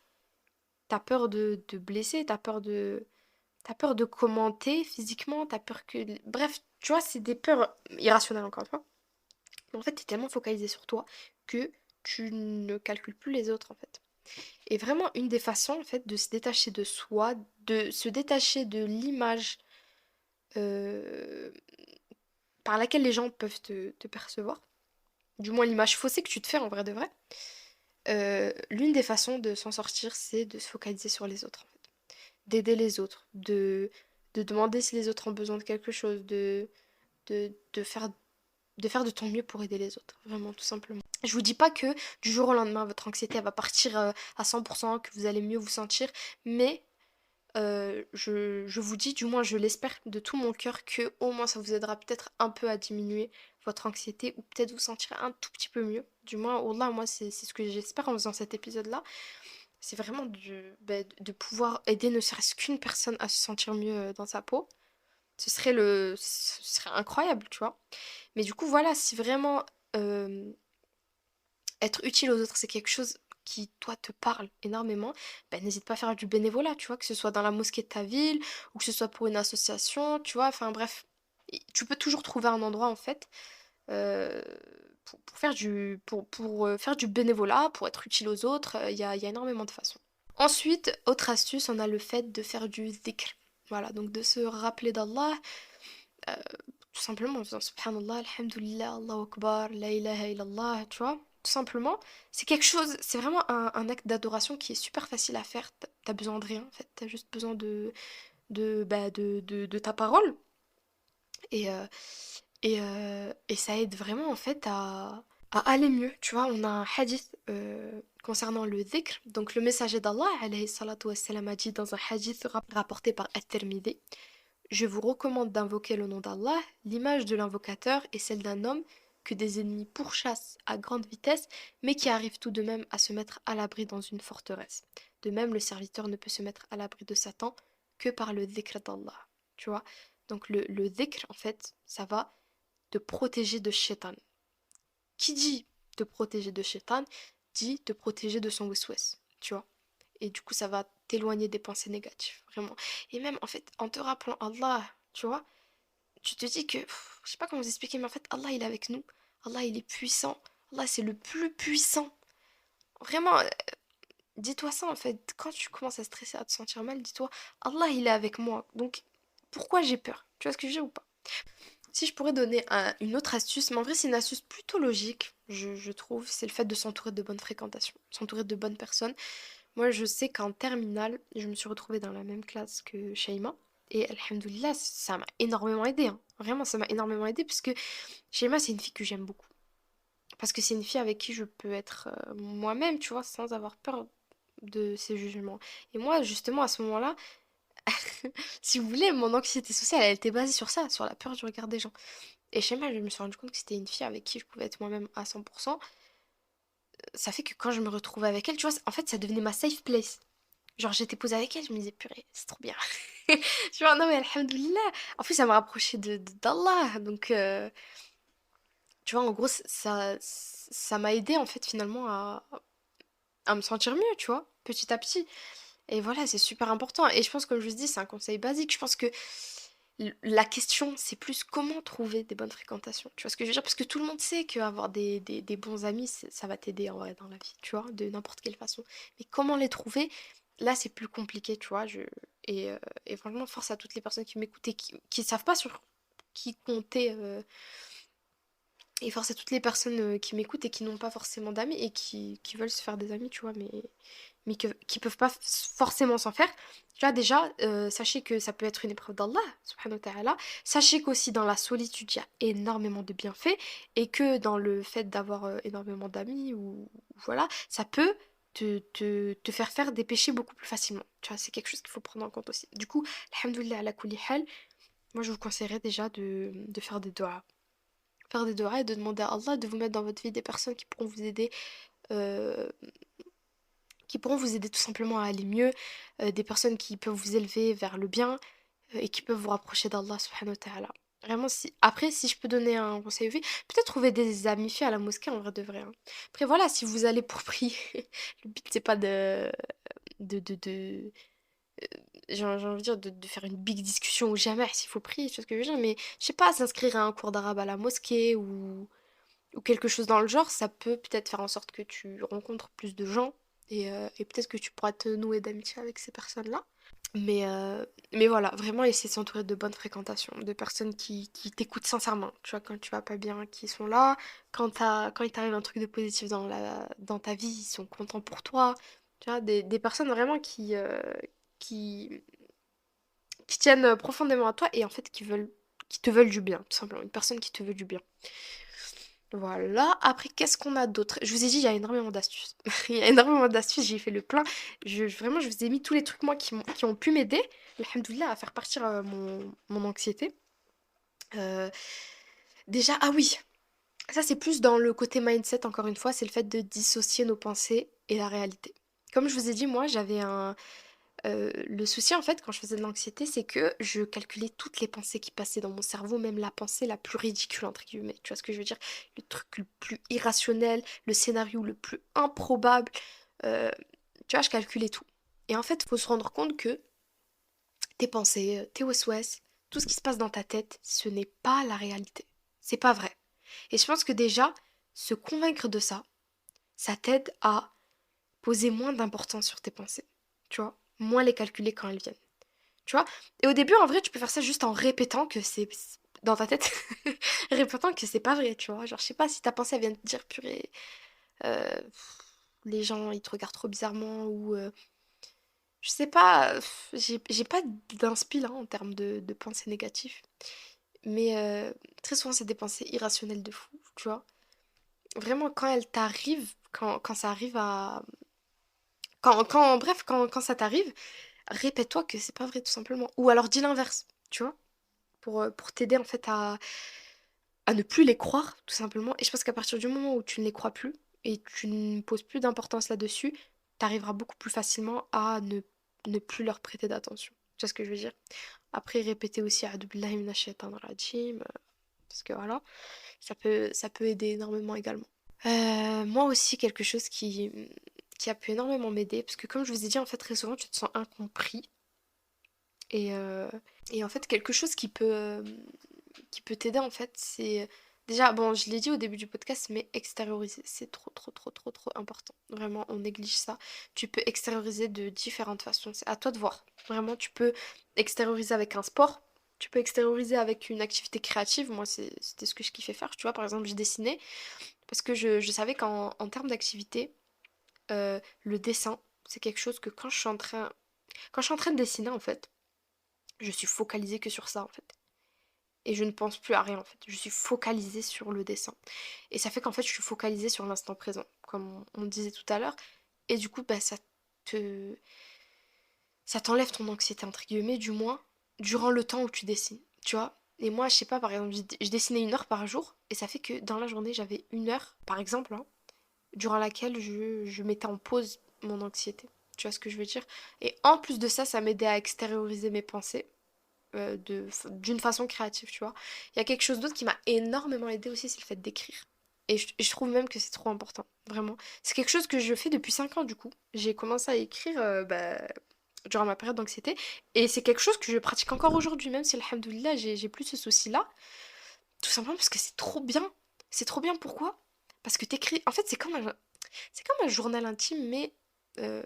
t'as peur de blesser, t'as peur de commenter physiquement, t'as peur que. Bref, tu vois, c'est des peurs irrationnelles encore une fois. Mais en fait, t'es tellement focalisé sur toi que tu ne calcules plus les autres en fait. Et vraiment, une des façons en fait de se détacher de soi, de se détacher de l'image euh, par laquelle les gens peuvent te percevoir, du moins l'image faussée que tu te fais en vrai de vrai, l'une des façons de s'en sortir, c'est de se focaliser sur les autres, en fait. D'aider les autres, de demander si les autres ont besoin de quelque chose, de faire, de faire de ton mieux pour aider les autres, vraiment, tout simplement. Je vous dis pas que du jour au lendemain, votre anxiété elle va partir à 100%, que vous allez mieux vous sentir, mais je vous dis, du moins je l'espère de tout mon cœur, que au moins ça vous aidera peut-être un peu à diminuer votre anxiété ou peut-être vous sentir un tout petit peu mieux. Du moins, Wallah, moi c'est ce que j'espère en faisant cet épisode-là. C'est vraiment de pouvoir aider ne serait-ce qu'une personne à se sentir mieux dans sa peau. Ce serait incroyable, tu vois. Mais du coup, voilà, si vraiment euh, être utile aux autres, c'est quelque chose qui, toi, te parle énormément, ben, n'hésite pas à faire du bénévolat, tu vois, que ce soit dans la mosquée de ta ville, ou que ce soit pour une association, tu vois, enfin bref, tu peux toujours trouver un endroit, en fait, euh, pour faire faire du bénévolat, pour être utile aux autres, il y a énormément de façons. Ensuite, autre astuce, on a le fait de faire du dhikr. Voilà, donc de se rappeler d'Allah, euh, tout simplement en faisant Subhanallah, Alhamdulillah, Allahu Akbar, La ilaha illallah, tu vois. Tout simplement, c'est quelque chose, c'est vraiment un acte d'adoration qui est super facile à faire. T'as besoin de rien, en fait. T'as juste besoin de ta parole. Et, euh, et ça aide vraiment, en fait, à aller mieux. Tu vois, on a un hadith concernant le dhikr. Donc, le messager d'Allah, alayhi salatu wassalam, a dit dans un hadith rapporté par At-Tirmidhi: je vous recommande d'invoquer le nom d'Allah. L'image de l'invocateur est celle d'un homme que des ennemis pourchassent à grande vitesse, mais qui arrive tout de même à se mettre à l'abri dans une forteresse. De même, le serviteur ne peut se mettre à l'abri de Satan que par le dhikr d'Allah. Tu vois? Donc le dhikr, en fait, ça va te protéger de shaitan. Qui dit te protéger de shaitan, dit te protéger de son waswas. Tu vois? Et du coup, ça va t'éloigner des pensées négatives, vraiment. Et même, en fait, en te rappelant Allah, tu vois, tu te dis que, je sais pas comment vous expliquer, mais en fait, Allah, il est avec nous. Allah, il est puissant. Allah, c'est le plus puissant. Vraiment, dis-toi ça, en fait. Quand tu commences à stresser, à te sentir mal, dis-toi, Allah, il est avec moi. Donc, pourquoi j'ai peur? Tu vois ce que je veux dire ou pas? Si je pourrais donner une autre astuce, mais en vrai, c'est une astuce plutôt logique, je trouve, c'est le fait de s'entourer de bonnes fréquentations, s'entourer de bonnes personnes. Moi, je sais qu'en terminale, je me suis retrouvée dans la même classe que Shaima. Et alhamdoulilah, ça m'a énormément aidé, hein. Vraiment, ça m'a énormément aidé parce que Shaima, c'est une fille que j'aime beaucoup. Parce que c'est une fille avec qui je peux être moi-même, tu vois, sans avoir peur de ses jugements. Et moi, justement, à ce moment-là, si vous voulez, mon anxiété sociale, elle était basée sur ça, sur la peur du regard des gens. Et Shaima, je me suis rendu compte que c'était une fille avec qui je pouvais être moi-même à 100%. Ça fait que quand je me retrouvais avec elle, tu vois, en fait, ça devenait ma safe place. Genre, j'étais posée avec elle, je me disais, purée, c'est trop bien. Tu vois, non, mais alhamdoulilah. En plus, ça m'a rapproché d'Allah. Donc, tu vois, en gros, ça m'a aidé, en fait, finalement, à me sentir mieux, tu vois, petit à petit. Et voilà, c'est super important. Et je pense, comme je vous dis, c'est un conseil basique. Je pense que la question, c'est plus comment trouver des bonnes fréquentations. Tu vois ce que je veux dire? Parce que tout le monde sait qu'avoir des bons amis, ça va t'aider en vrai dans la vie, tu vois, de n'importe quelle façon. Mais comment les trouver? Là, c'est plus compliqué, tu vois. Et franchement, force à toutes les personnes qui m'écoutent et qui savent pas sur qui compter. Et force à toutes les personnes qui m'écoutent et qui n'ont pas forcément d'amis et qui veulent se faire des amis, tu vois, mais qui peuvent pas forcément s'en faire. Tu vois, déjà, sachez que ça peut être une épreuve d'Allah, subhanahu wa ta'ala. Sachez qu'aussi dans la solitude, il y a énormément de bienfaits et que dans le fait d'avoir énormément d'amis ou voilà, ça peut te faire des péchés beaucoup plus facilement. Tu vois, c'est quelque chose qu'il faut prendre en compte aussi. Du coup, alhamdoulilah ala kulli hal, moi je vous conseillerais déjà de faire des doigts. Faire des doigts et de demander à Allah de vous mettre dans votre vie des personnes euh, qui pourront vous aider tout simplement à aller mieux, des personnes qui peuvent vous élever vers le bien et qui peuvent vous rapprocher d'Allah subhanahu wa ta'ala. Vraiment, si... Après, si je peux donner un conseil, oui, peut-être trouver des amis filles à la mosquée en vrai de vrai, hein. Après, voilà, si vous allez pour prier, le but c'est pas de j'ai envie de dire de faire une big discussion ou jamais s'il faut prier, tu vois ce que je veux dire, mais je sais pas, s'inscrire à un cours d'arabe à la mosquée ou quelque chose dans le genre, ça peut peut-être faire en sorte que tu rencontres plus de gens et peut-être que tu pourras te nouer d'amitié avec ces personnes-là. Mais, euh, mais voilà, vraiment essayer de s'entourer de bonnes fréquentations, de personnes qui t'écoutent sincèrement, tu vois, quand tu vas pas bien, qui sont là, quand il t'arrive un truc de positif dans ta vie, ils sont contents pour toi, tu vois, des personnes vraiment qui, qui tiennent profondément à toi et en fait qui te veulent du bien, tout simplement, une personne qui te veut du bien. Voilà, après qu'est-ce qu'on a d'autre? Je vous ai dit, il y a énormément d'astuces. Il y a énormément d'astuces, j'ai fait le plein. Vraiment, je vous ai mis tous les trucs, moi, qui ont pu m'aider, alhamdoulilah, à faire partir mon anxiété. Euh, Déjà, ah oui, ça c'est plus dans le côté mindset, encore une fois, c'est le fait de dissocier nos pensées et la réalité. Comme je vous ai dit, moi, le souci, en fait, quand je faisais de l'anxiété, c'est que je calculais toutes les pensées qui passaient dans mon cerveau, même la pensée la plus ridicule, entre guillemets. Tu vois ce que je veux dire? Le truc le plus irrationnel, le scénario le plus improbable. euh, Tu vois, je calculais tout. Et en fait, il faut se rendre compte que tes pensées, tes OSOS, tout ce qui se passe dans ta tête, ce n'est pas la réalité. C'est pas vrai. Et je pense que déjà, se convaincre de ça, ça t'aide à poser moins d'importance sur tes pensées. Tu vois? Moins les calculer quand elles viennent. Tu vois? Et au début, en vrai, tu peux faire ça juste en répétant que c'est dans ta tête, répétant que c'est pas vrai, tu vois? Genre, je sais pas si ta pensée elle vient de dire purée, les gens ils te regardent trop bizarrement ou je sais pas, j'ai pas d'inspi là en termes de pensées négatives, mais très souvent c'est des pensées irrationnelles de fou, tu vois? Vraiment, quand elles t'arrivent, quand ça arrive à. Bref, quand ça t'arrive, répète-toi que c'est pas vrai tout simplement. Ou alors dis l'inverse, tu vois? Pour t'aider en fait à ne plus les croire, tout simplement. Et je pense qu'à partir du moment où tu ne les crois plus et tu ne poses plus d'importance là-dessus, t'arriveras beaucoup plus facilement à ne plus leur prêter d'attention. Tu vois ce que je veux dire? Après, répéter aussi A'udhu billahi minash shaitanir rajim, parce que voilà, ça peut aider énormément également. Moi aussi, quelque chose qui a pu énormément m'aider, parce que comme je vous ai dit, en fait, très souvent, tu te sens incompris. Et, euh, et en fait, quelque chose qui peut t'aider, en fait, c'est... Déjà, bon, je l'ai dit au début du podcast, mais extérioriser, c'est trop, trop, trop, trop, trop important. Vraiment, on néglige ça. Tu peux extérioriser de différentes façons. C'est à toi de voir. Vraiment, tu peux extérioriser avec un sport. Tu peux extérioriser avec une activité créative. Moi, c'était ce que je kiffais faire. Tu vois, par exemple, je dessinais parce que je savais en termes d'activité, le dessin, c'est quelque chose que quand je suis en train de dessiner, en fait, je suis focalisée que sur ça, en fait. Et je ne pense plus à rien, en fait. Je suis focalisée sur le dessin. Et ça fait qu'en fait, je suis focalisée sur l'instant présent, comme on disait tout à l'heure. Et du coup, bah, te... ça t'enlève ton anxiété, entre guillemets, du moins, durant le temps où tu dessines, tu vois. Et moi, je sais pas, par exemple, je dessinais 1 heure par jour, et ça fait que dans la journée, j'avais 1 heure, par exemple, hein, durant laquelle je mettais en pause mon anxiété. Tu vois ce que je veux dire? Et en plus de ça, ça m'aidait à extérioriser mes pensées d'une façon créative, tu vois. Il y a quelque chose d'autre qui m'a énormément aidé aussi, c'est le fait d'écrire. Et je trouve même que c'est trop important, vraiment. C'est quelque chose que je fais depuis 5 ans, du coup. J'ai commencé à écrire durant ma période d'anxiété. Et c'est quelque chose que je pratique encore aujourd'hui, même si, alhamdoulilah, j'ai plus ce souci-là. Tout simplement parce que c'est trop bien. C'est trop bien, pourquoi? Parce que t'écris... En fait, c'est comme un journal intime, mais euh,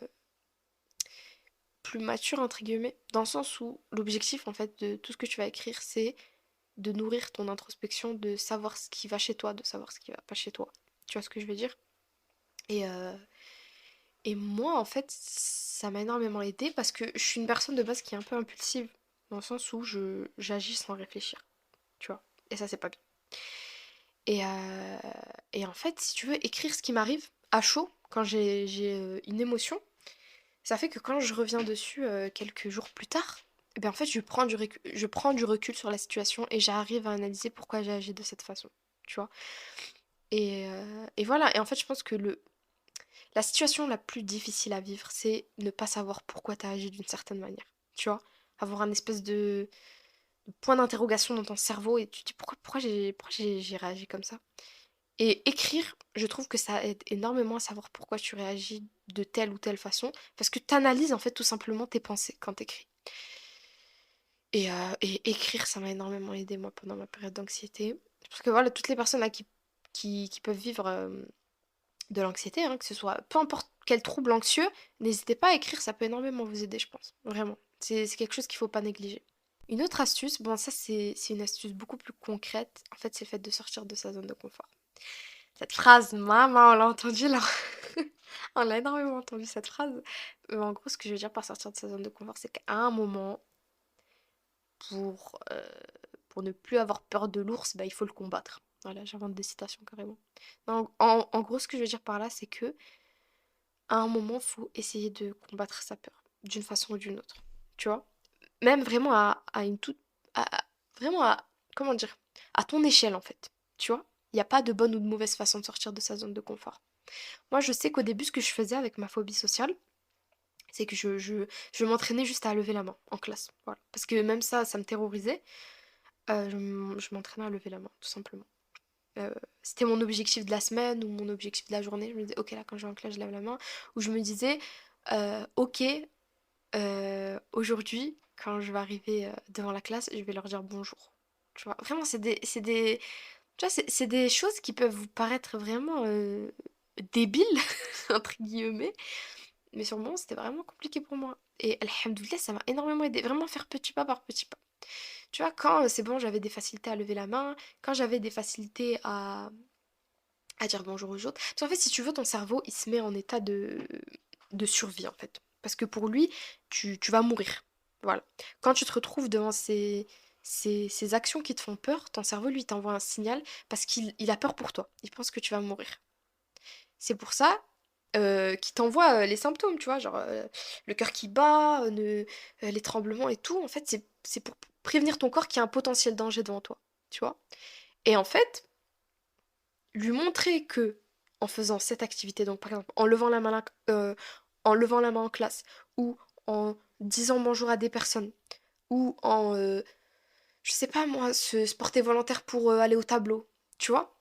plus mature, entre guillemets, dans le sens où l'objectif, en fait, de tout ce que tu vas écrire, c'est de nourrir ton introspection, de savoir ce qui va chez toi, de savoir ce qui va pas chez toi. Tu vois ce que je veux dire? Et, euh, et moi, en fait, ça m'a énormément aidé parce que je suis une personne de base qui est un peu impulsive, dans le sens où j'agis sans réfléchir, tu vois. Et ça, c'est pas bien. Et, euh, et en fait, si tu veux écrire ce qui m'arrive à chaud, quand j'ai une émotion, ça fait que quand je reviens dessus quelques jours plus tard, eh ben en fait, je prends du recul sur la situation et j'arrive à analyser pourquoi j'ai agi de cette façon, tu vois. Et voilà, et en fait, je pense que la situation la plus difficile à vivre, c'est ne pas savoir pourquoi tu as agi d'une certaine manière, tu vois. Avoir un espèce de point d'interrogation dans ton cerveau et tu te dis pourquoi j'ai réagi comme ça. Et écrire, je trouve que ça aide énormément à savoir pourquoi tu réagis de telle ou telle façon, parce que tu analyses en fait tout simplement tes pensées quand tu écris. Et écrire, ça m'a énormément aidé moi pendant ma période d'anxiété. Parce que voilà, toutes les personnes là qui peuvent vivre de l'anxiété, hein, que ce soit peu importe quel trouble anxieux, n'hésitez pas à écrire, ça peut énormément vous aider, je pense. Vraiment. C'est quelque chose qu'il faut pas négliger. Une autre astuce, bon ça c'est une astuce beaucoup plus concrète, en fait c'est le fait de sortir de sa zone de confort. Cette phrase, maman, on l'a entendue là. On l'a énormément entendu cette phrase. En gros, ce que je veux dire par sortir de sa zone de confort, c'est qu'à un moment, pour, euh, pour ne plus avoir peur de l'ours, bah, il faut le combattre. Voilà, j'invente des citations carrément. En gros, ce que je veux dire par là, c'est que à un moment, faut essayer de combattre sa peur, d'une façon ou d'une autre. Tu vois? Même vraiment à une toute. Vraiment à. Comment dire? À ton échelle, en fait. Tu vois? Il n'y a pas de bonne ou de mauvaise façon de sortir de sa zone de confort. Moi, je sais qu'au début, ce que je faisais avec ma phobie sociale, c'est que je m'entraînais juste à lever la main en classe. Voilà. Parce que même ça me terrorisait. Je m'entraînais à lever la main, tout simplement. Euh, C'était mon objectif de la semaine ou mon objectif de la journée. Je me disais, ok, là, quand je vais en classe, je lève la main. Ou je me disais, ok, aujourd'hui, quand je vais arriver devant la classe, je vais leur dire bonjour. Tu vois, vraiment, tu vois, c'est des choses qui peuvent vous paraître vraiment débiles, entre guillemets, mais sur le moment, c'était vraiment compliqué pour moi. Et alhamdoulilah, ça m'a énormément aidé, vraiment faire petit pas par petit pas. Tu vois, quand c'est bon, j'avais des facilités à lever la main, quand j'avais des facilités à dire bonjour aux autres. Parce qu'en fait, si tu veux, ton cerveau, il se met en état de survie, en fait. Parce que pour lui, tu vas mourir. Voilà. Quand tu te retrouves devant ces actions qui te font peur, ton cerveau, lui, t'envoie un signal parce qu'il a peur pour toi. Il pense que tu vas mourir. C'est pour ça qu'il t'envoie les symptômes, tu vois, genre le cœur qui bat, les tremblements et tout. En fait, c'est pour prévenir ton corps qu'il y a un potentiel danger devant toi, tu vois. Et en fait, lui montrer que en faisant cette activité, donc par exemple en levant la main en classe, ou en disant bonjour à des personnes, ou en, je sais pas moi, se porter volontaire pour aller au tableau, tu vois,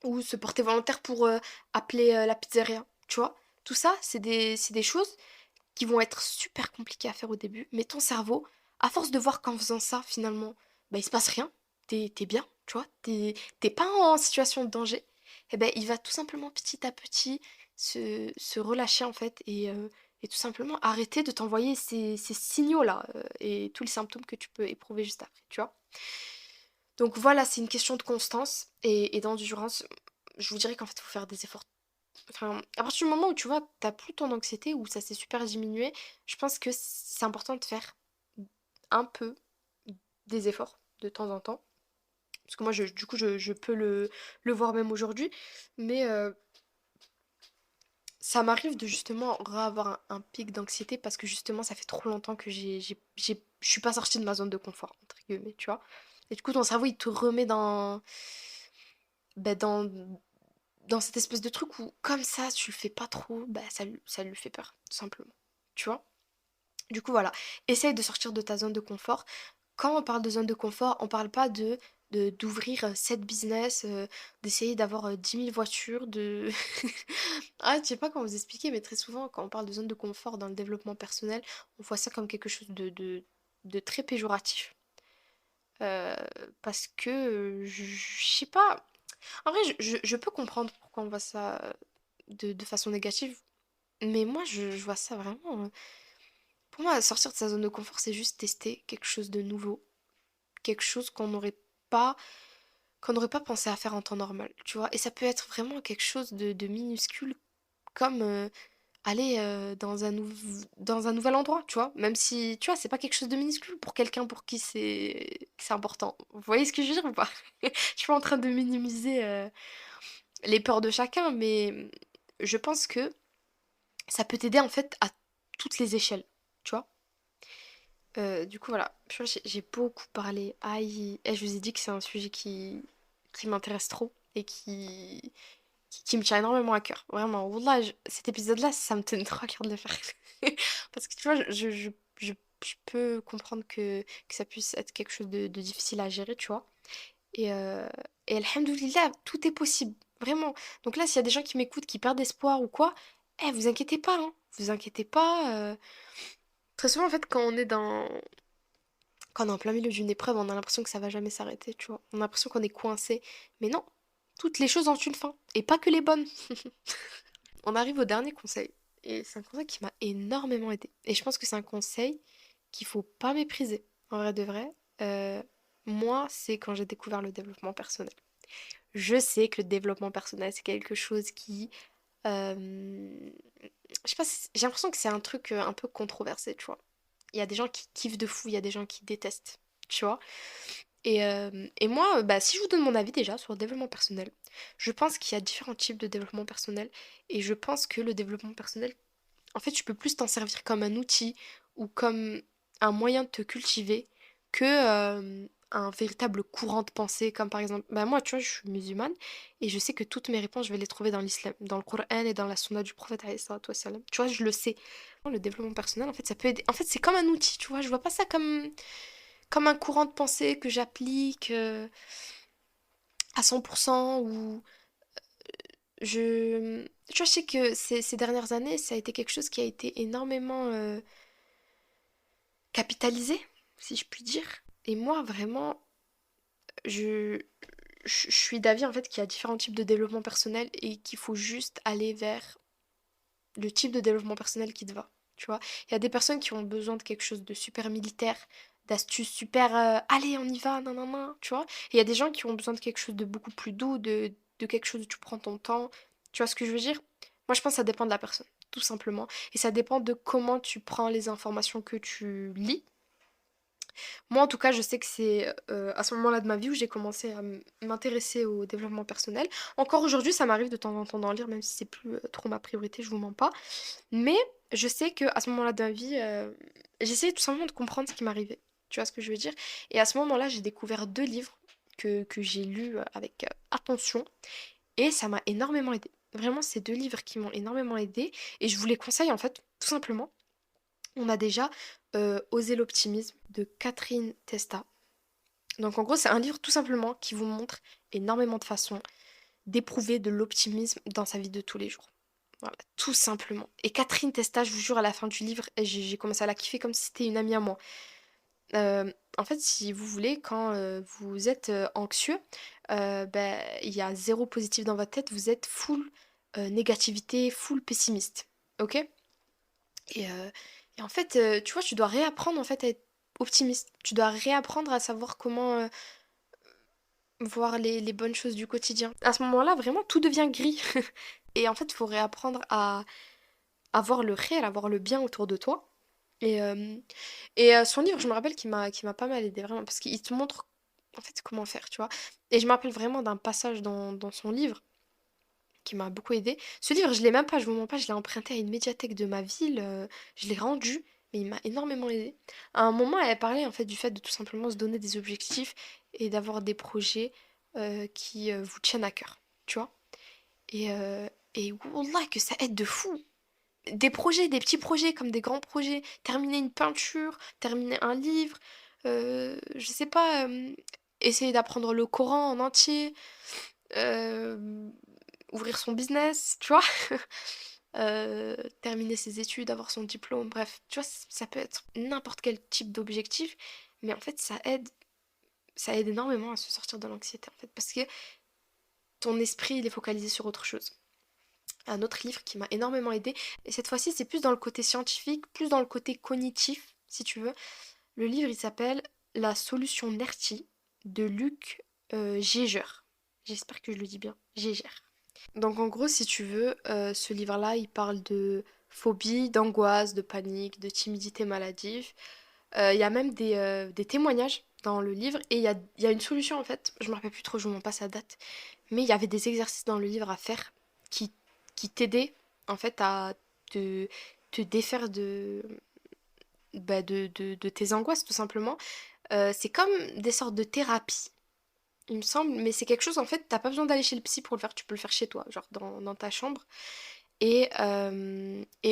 ou se porter volontaire pour appeler la pizzeria, tu vois. Tout ça, c'est des choses qui vont être super compliquées à faire au début, mais ton cerveau, à force de voir qu'en faisant ça, finalement, bah, il se passe rien, t'es bien, tu vois, t'es pas en situation de danger, et ben il va tout simplement petit à petit se relâcher en fait et tout simplement arrêter de t'envoyer ces signaux-là et tous les symptômes que tu peux éprouver juste après, tu vois. Donc voilà, c'est une question de constance et d'endurance. Je vous dirais qu'en fait, il faut faire des efforts. Enfin, à partir du moment où tu vois, t'as plus ton anxiété, où ça s'est super diminué, je pense que c'est important de faire un peu des efforts de temps en temps. Parce que moi, du coup, je peux le voir même aujourd'hui. Mais ça m'arrive de justement avoir un pic d'anxiété parce que justement, ça fait trop longtemps que je suis pas sortie de ma zone de confort, entre guillemets, tu vois. Et du coup, ton cerveau, il te remet ben, dans cette espèce de truc où, comme ça, tu le fais pas trop, bah, ça lui fait peur, tout simplement. Tu vois? Du coup, voilà. Essaye de sortir de ta zone de confort. Quand on parle de zone de confort, on parle pas d'ouvrir 7 business, d'essayer d'avoir 10 000 voitures, de... Ah, je sais pas comment vous expliquer, mais très souvent, quand on parle de zone de confort dans le développement personnel, on voit ça comme quelque chose de très péjoratif. Euh, Parce que, je sais pas, en vrai, je peux comprendre pourquoi on voit ça de façon négative, mais moi, je vois ça vraiment. Pour moi, sortir de sa zone de confort, c'est juste tester quelque chose de nouveau, quelque chose pas, qu'on n'aurait pas pensé à faire en temps normal, tu vois. Et ça peut être vraiment quelque chose de minuscule, comme aller dans un nouvel endroit, tu vois. Même si, tu vois, c'est pas quelque chose de minuscule pour quelqu'un pour qui c'est important. Vous voyez ce que je veux dire ou pas? Je suis pas en train de minimiser les peurs de chacun, mais je pense que ça peut t'aider en fait à toutes les échelles, tu vois. Du coup, voilà, je vois, j'ai beaucoup parlé. Aïe, et je vous ai dit que c'est un sujet qui m'intéresse trop et qui me tient énormément à cœur. Vraiment, Wallah, cet épisode-là, ça me tenait trop à cœur de le faire. Parce que tu vois, je peux comprendre que ça puisse être quelque chose de difficile à gérer, tu vois. Et, euh, et alhamdoulilah, tout est possible, vraiment. Donc là, s'il y a des gens qui m'écoutent, qui perdent espoir ou quoi, vous inquiétez pas, hein. Vous inquiétez pas. Très souvent, en fait, quand on est en plein milieu d'une épreuve, on a l'impression que ça va jamais s'arrêter, tu vois. On a l'impression qu'on est coincé. Mais non, toutes les choses ont une fin. Et pas que les bonnes. On arrive au dernier conseil. Et c'est un conseil qui m'a énormément aidé. Et je pense que c'est un conseil qu'il faut pas mépriser. En vrai de vrai, euh, moi, c'est quand j'ai découvert le développement personnel. Je sais que le développement personnel, c'est quelque chose qui... je sais pas, j'ai l'impression que c'est un truc un peu controversé, tu vois. Il y a des gens qui kiffent de fou, il y a des gens qui détestent, tu vois. Et moi, bah, si je vous donne mon avis déjà sur le développement personnel, je pense qu'il y a différents types de développement personnel. Et je pense que le développement personnel, en fait, tu peux plus t'en servir comme un outil ou comme un moyen de te cultiver que un véritable courant de pensée, comme par exemple, bah moi, tu vois, je suis musulmane et je sais que toutes mes réponses, je vais les trouver dans l'islam, dans le Coran et dans la sunna du prophète, alayhi salatu wassalam. Tu vois, je le sais. Le développement personnel, en fait, ça peut aider. En fait, c'est comme un outil, tu vois. Je vois pas ça comme un courant de pensée que j'applique à 100% ou je... Tu vois, je sais que ces dernières années, ça a été quelque chose qui a été énormément capitalisé, si je puis dire. Et moi, vraiment, je, je suis d'avis en fait qu'il y a différents types de développement personnel et qu'il faut juste aller vers le type de développement personnel qui te va. Tu vois, il y a des personnes qui ont besoin de quelque chose de super militaire, d'astuces super allez, on y va, non, non, non, tu vois. Et il y a des gens qui ont besoin de quelque chose de beaucoup plus doux, de quelque chose où tu prends ton temps. Tu vois ce que je veux dire? Moi, je pense que ça dépend de la personne, tout simplement. Et ça dépend de comment tu prends les informations que tu lis. Moi, en tout cas, je sais que c'est à ce moment-là de ma vie où j'ai commencé à m'intéresser au développement personnel. Encore aujourd'hui, ça m'arrive de temps en temps d'en lire, même si c'est plus trop ma priorité, je vous mens pas. Mais je sais que à ce moment-là de ma vie, j'essayais tout simplement de comprendre ce qui m'arrivait. Tu vois ce que je veux dire? Et à ce moment-là, j'ai découvert deux livres que j'ai lus avec attention et ça m'a énormément aidé. Vraiment, c'est deux livres qui m'ont énormément aidé et je vous les conseille en fait, tout simplement. On a déjà Oser l'optimisme de Catherine Testa. Donc en gros, c'est un livre tout simplement qui vous montre énormément de façons d'éprouver de l'optimisme dans sa vie de tous les jours. Voilà, tout simplement. Et Catherine Testa, je vous jure, à la fin du livre, j'ai commencé à la kiffer comme si c'était une amie à moi. En fait, si vous voulez, quand vous êtes anxieux, ben, il y a zéro positif dans votre tête, vous êtes full négativité, full pessimiste. Ok? Et, euh, et en fait, tu vois, tu dois réapprendre en fait à être optimiste. Tu dois réapprendre à savoir comment voir les bonnes choses du quotidien. À ce moment-là, vraiment, tout devient gris. Et en fait, il faut réapprendre à voir le réel, à voir le bien autour de toi. Et, son livre, je me rappelle qu'il m'a pas mal aidé, vraiment, parce qu'il te montre en fait comment faire, tu vois. Et je me rappelle vraiment d'un passage dans son livre qui m'a beaucoup aidé. Ce livre, je l'ai même pas, je vous mens pas, je l'ai emprunté à une médiathèque de ma ville, je l'ai rendu, mais il m'a énormément aidé. À un moment, elle parlait en fait du fait de tout simplement se donner des objectifs et d'avoir des projets qui vous tiennent à cœur, tu vois. Et, euh, et wallah que ça aide de fou. Des projets, des petits projets comme des grands projets. Terminer une peinture, terminer un livre, je sais pas, essayer d'apprendre le Coran en entier, euh, ouvrir son business, tu vois. Terminer ses études, avoir son diplôme, bref, tu vois, ça peut être n'importe quel type d'objectif, mais en fait, ça aide énormément à se sortir de l'anxiété, en fait, parce que ton esprit, il est focalisé sur autre chose. Un autre livre qui m'a énormément aidé, et cette fois-ci, c'est plus dans le côté scientifique, plus dans le côté cognitif, si tu veux. Le livre, il s'appelle La solution NERTI de Luc Geiger. J'espère que je le dis bien, Geiger. Donc en gros, si tu veux, ce livre-là, il parle de phobie, d'angoisse, de panique, de timidité maladive. Il y a même des témoignages dans le livre et il y a une solution en fait. Je me rappelle plus trop, je ne me passe sa date. Mais il y avait des exercices dans le livre à faire qui qui t'aidaient en fait à te, te défaire de tes angoisses tout simplement. C'est comme des sortes de thérapies, il me semble, mais c'est quelque chose en fait, t'as pas besoin d'aller chez le psy pour le faire, tu peux le faire chez toi, genre dans ta chambre. Et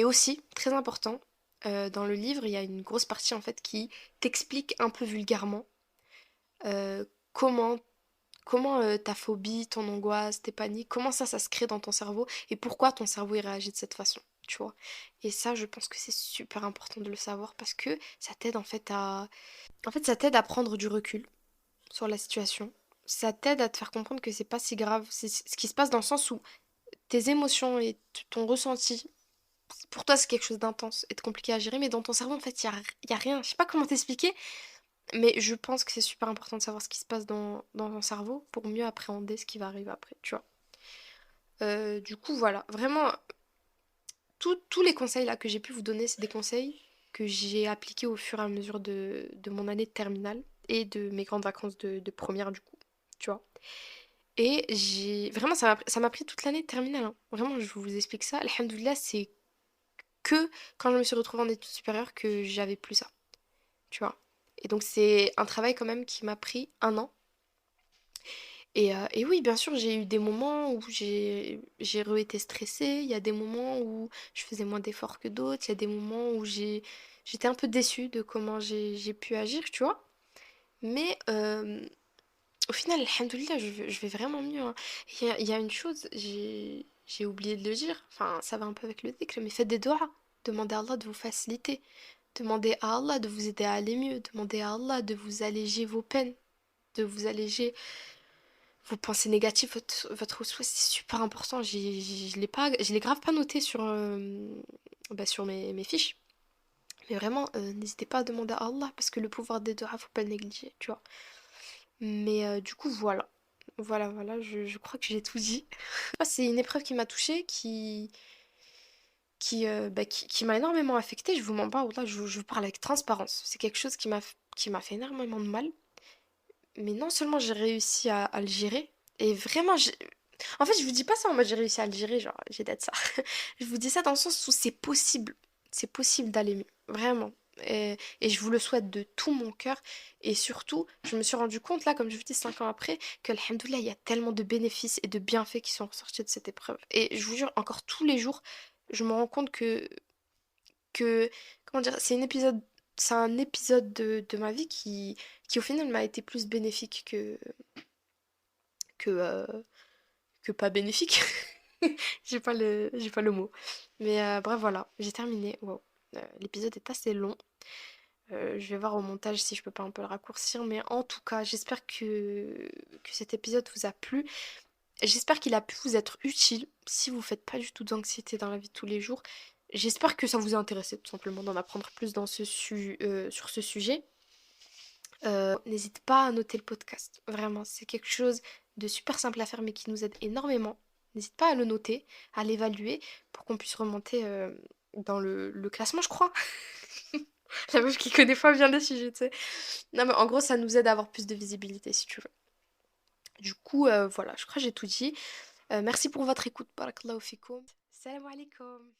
aussi, très important, dans le livre, il y a une grosse partie en fait qui t'explique un peu vulgairement euh, comment, comment ta phobie, ton angoisse, tes paniques, comment ça se crée dans ton cerveau et pourquoi ton cerveau il réagit de cette façon, tu vois. Et ça, je pense que c'est super important de le savoir parce que ça t'aide en fait, ça t'aide à prendre du recul sur la situation. Ça t'aide à te faire comprendre que c'est pas si grave, c'est ce qui se passe dans le sens où tes émotions et ton ressenti, pour toi c'est quelque chose d'intense et de compliqué à gérer, mais dans ton cerveau en fait y a rien. Je sais pas comment t'expliquer, mais je pense que c'est super important de savoir ce qui se passe dans ton cerveau pour mieux appréhender ce qui va arriver après, tu vois. Du coup voilà, vraiment, tous les conseils là que j'ai pu vous donner, c'est des conseils que j'ai appliqués au fur et à mesure de mon année de terminale et de mes grandes vacances de première du coup, tu vois. Et j'ai vraiment ça m'a pris toute l'année de terminale, hein. Vraiment, je vous explique ça. Alhamdoulilah, c'est que quand je me suis retrouvée en études supérieures que j'avais plus ça, tu vois. Et donc c'est un travail quand même qui m'a pris 1 an. Et oui, bien sûr, j'ai eu des moments où j'ai re-été stressée, il y a des moments où je faisais moins d'efforts que d'autres, il y a des moments où j'étais un peu déçue de comment j'ai pu agir, tu vois. Mais au final, alhamdoulilah, je vais vraiment mieux, hein. Il y a une chose, j'ai oublié de le dire, enfin ça va un peu avec le dhikr, mais faites des doigts. Demandez à Allah de vous faciliter. Demandez à Allah de vous aider à aller mieux. Demandez à Allah de vous alléger vos peines, de vous alléger vos pensées négatives, votre souhait, c'est super important. Je l'ai grave pas noté sur, sur mes fiches. Mais vraiment, n'hésitez pas à demander à Allah parce que le pouvoir des doigts, faut pas le négliger, tu vois. Mais du coup, voilà. Voilà, je crois que j'ai tout dit. C'est une épreuve qui m'a touchée, qui m'a énormément affectée. Je vous mens pas, là, je vous parle avec transparence. C'est quelque chose qui m'a fait énormément de mal. Mais non seulement j'ai réussi à le gérer, et vraiment, en fait, je vous dis pas ça en mode j'ai réussi à le gérer, genre j'ai d'être ça. Je vous dis ça dans le sens où c'est possible. C'est possible d'aller mieux. Vraiment. Et je vous le souhaite de tout mon cœur. Et surtout, je me suis rendu compte, là, comme je vous dis 5 ans après, que, alhamdoulilah, il y a tellement de bénéfices et de bienfaits qui sont ressortis de cette épreuve. Et je vous jure, encore tous les jours, je me rends compte que comment dire, c'est un épisode de ma vie qui au final m'a été plus bénéfique que, euh, que pas bénéfique. J'ai pas le mot. Mais bref, voilà, j'ai terminé. Wow. L'épisode est assez long. Je vais voir au montage si je peux pas un peu le raccourcir. Mais en tout cas, j'espère que cet épisode vous a plu. J'espère qu'il a pu vous être utile si vous faites pas du tout d'anxiété dans la vie de tous les jours. J'espère que ça vous a intéressé tout simplement d'en apprendre plus sur ce sujet. N'hésite pas à noter le podcast. Vraiment, c'est quelque chose de super simple à faire mais qui nous aide énormément. N'hésite pas à le noter, à l'évaluer pour qu'on puisse remonter dans le classement, je crois. La meuf qui connaît pas bien les sujets, tu sais. Non, mais en gros, ça nous aide à avoir plus de visibilité si tu veux. Du coup, voilà, je crois que j'ai tout dit. Merci pour votre écoute. Barakallahu fikoum. Salam alaikum.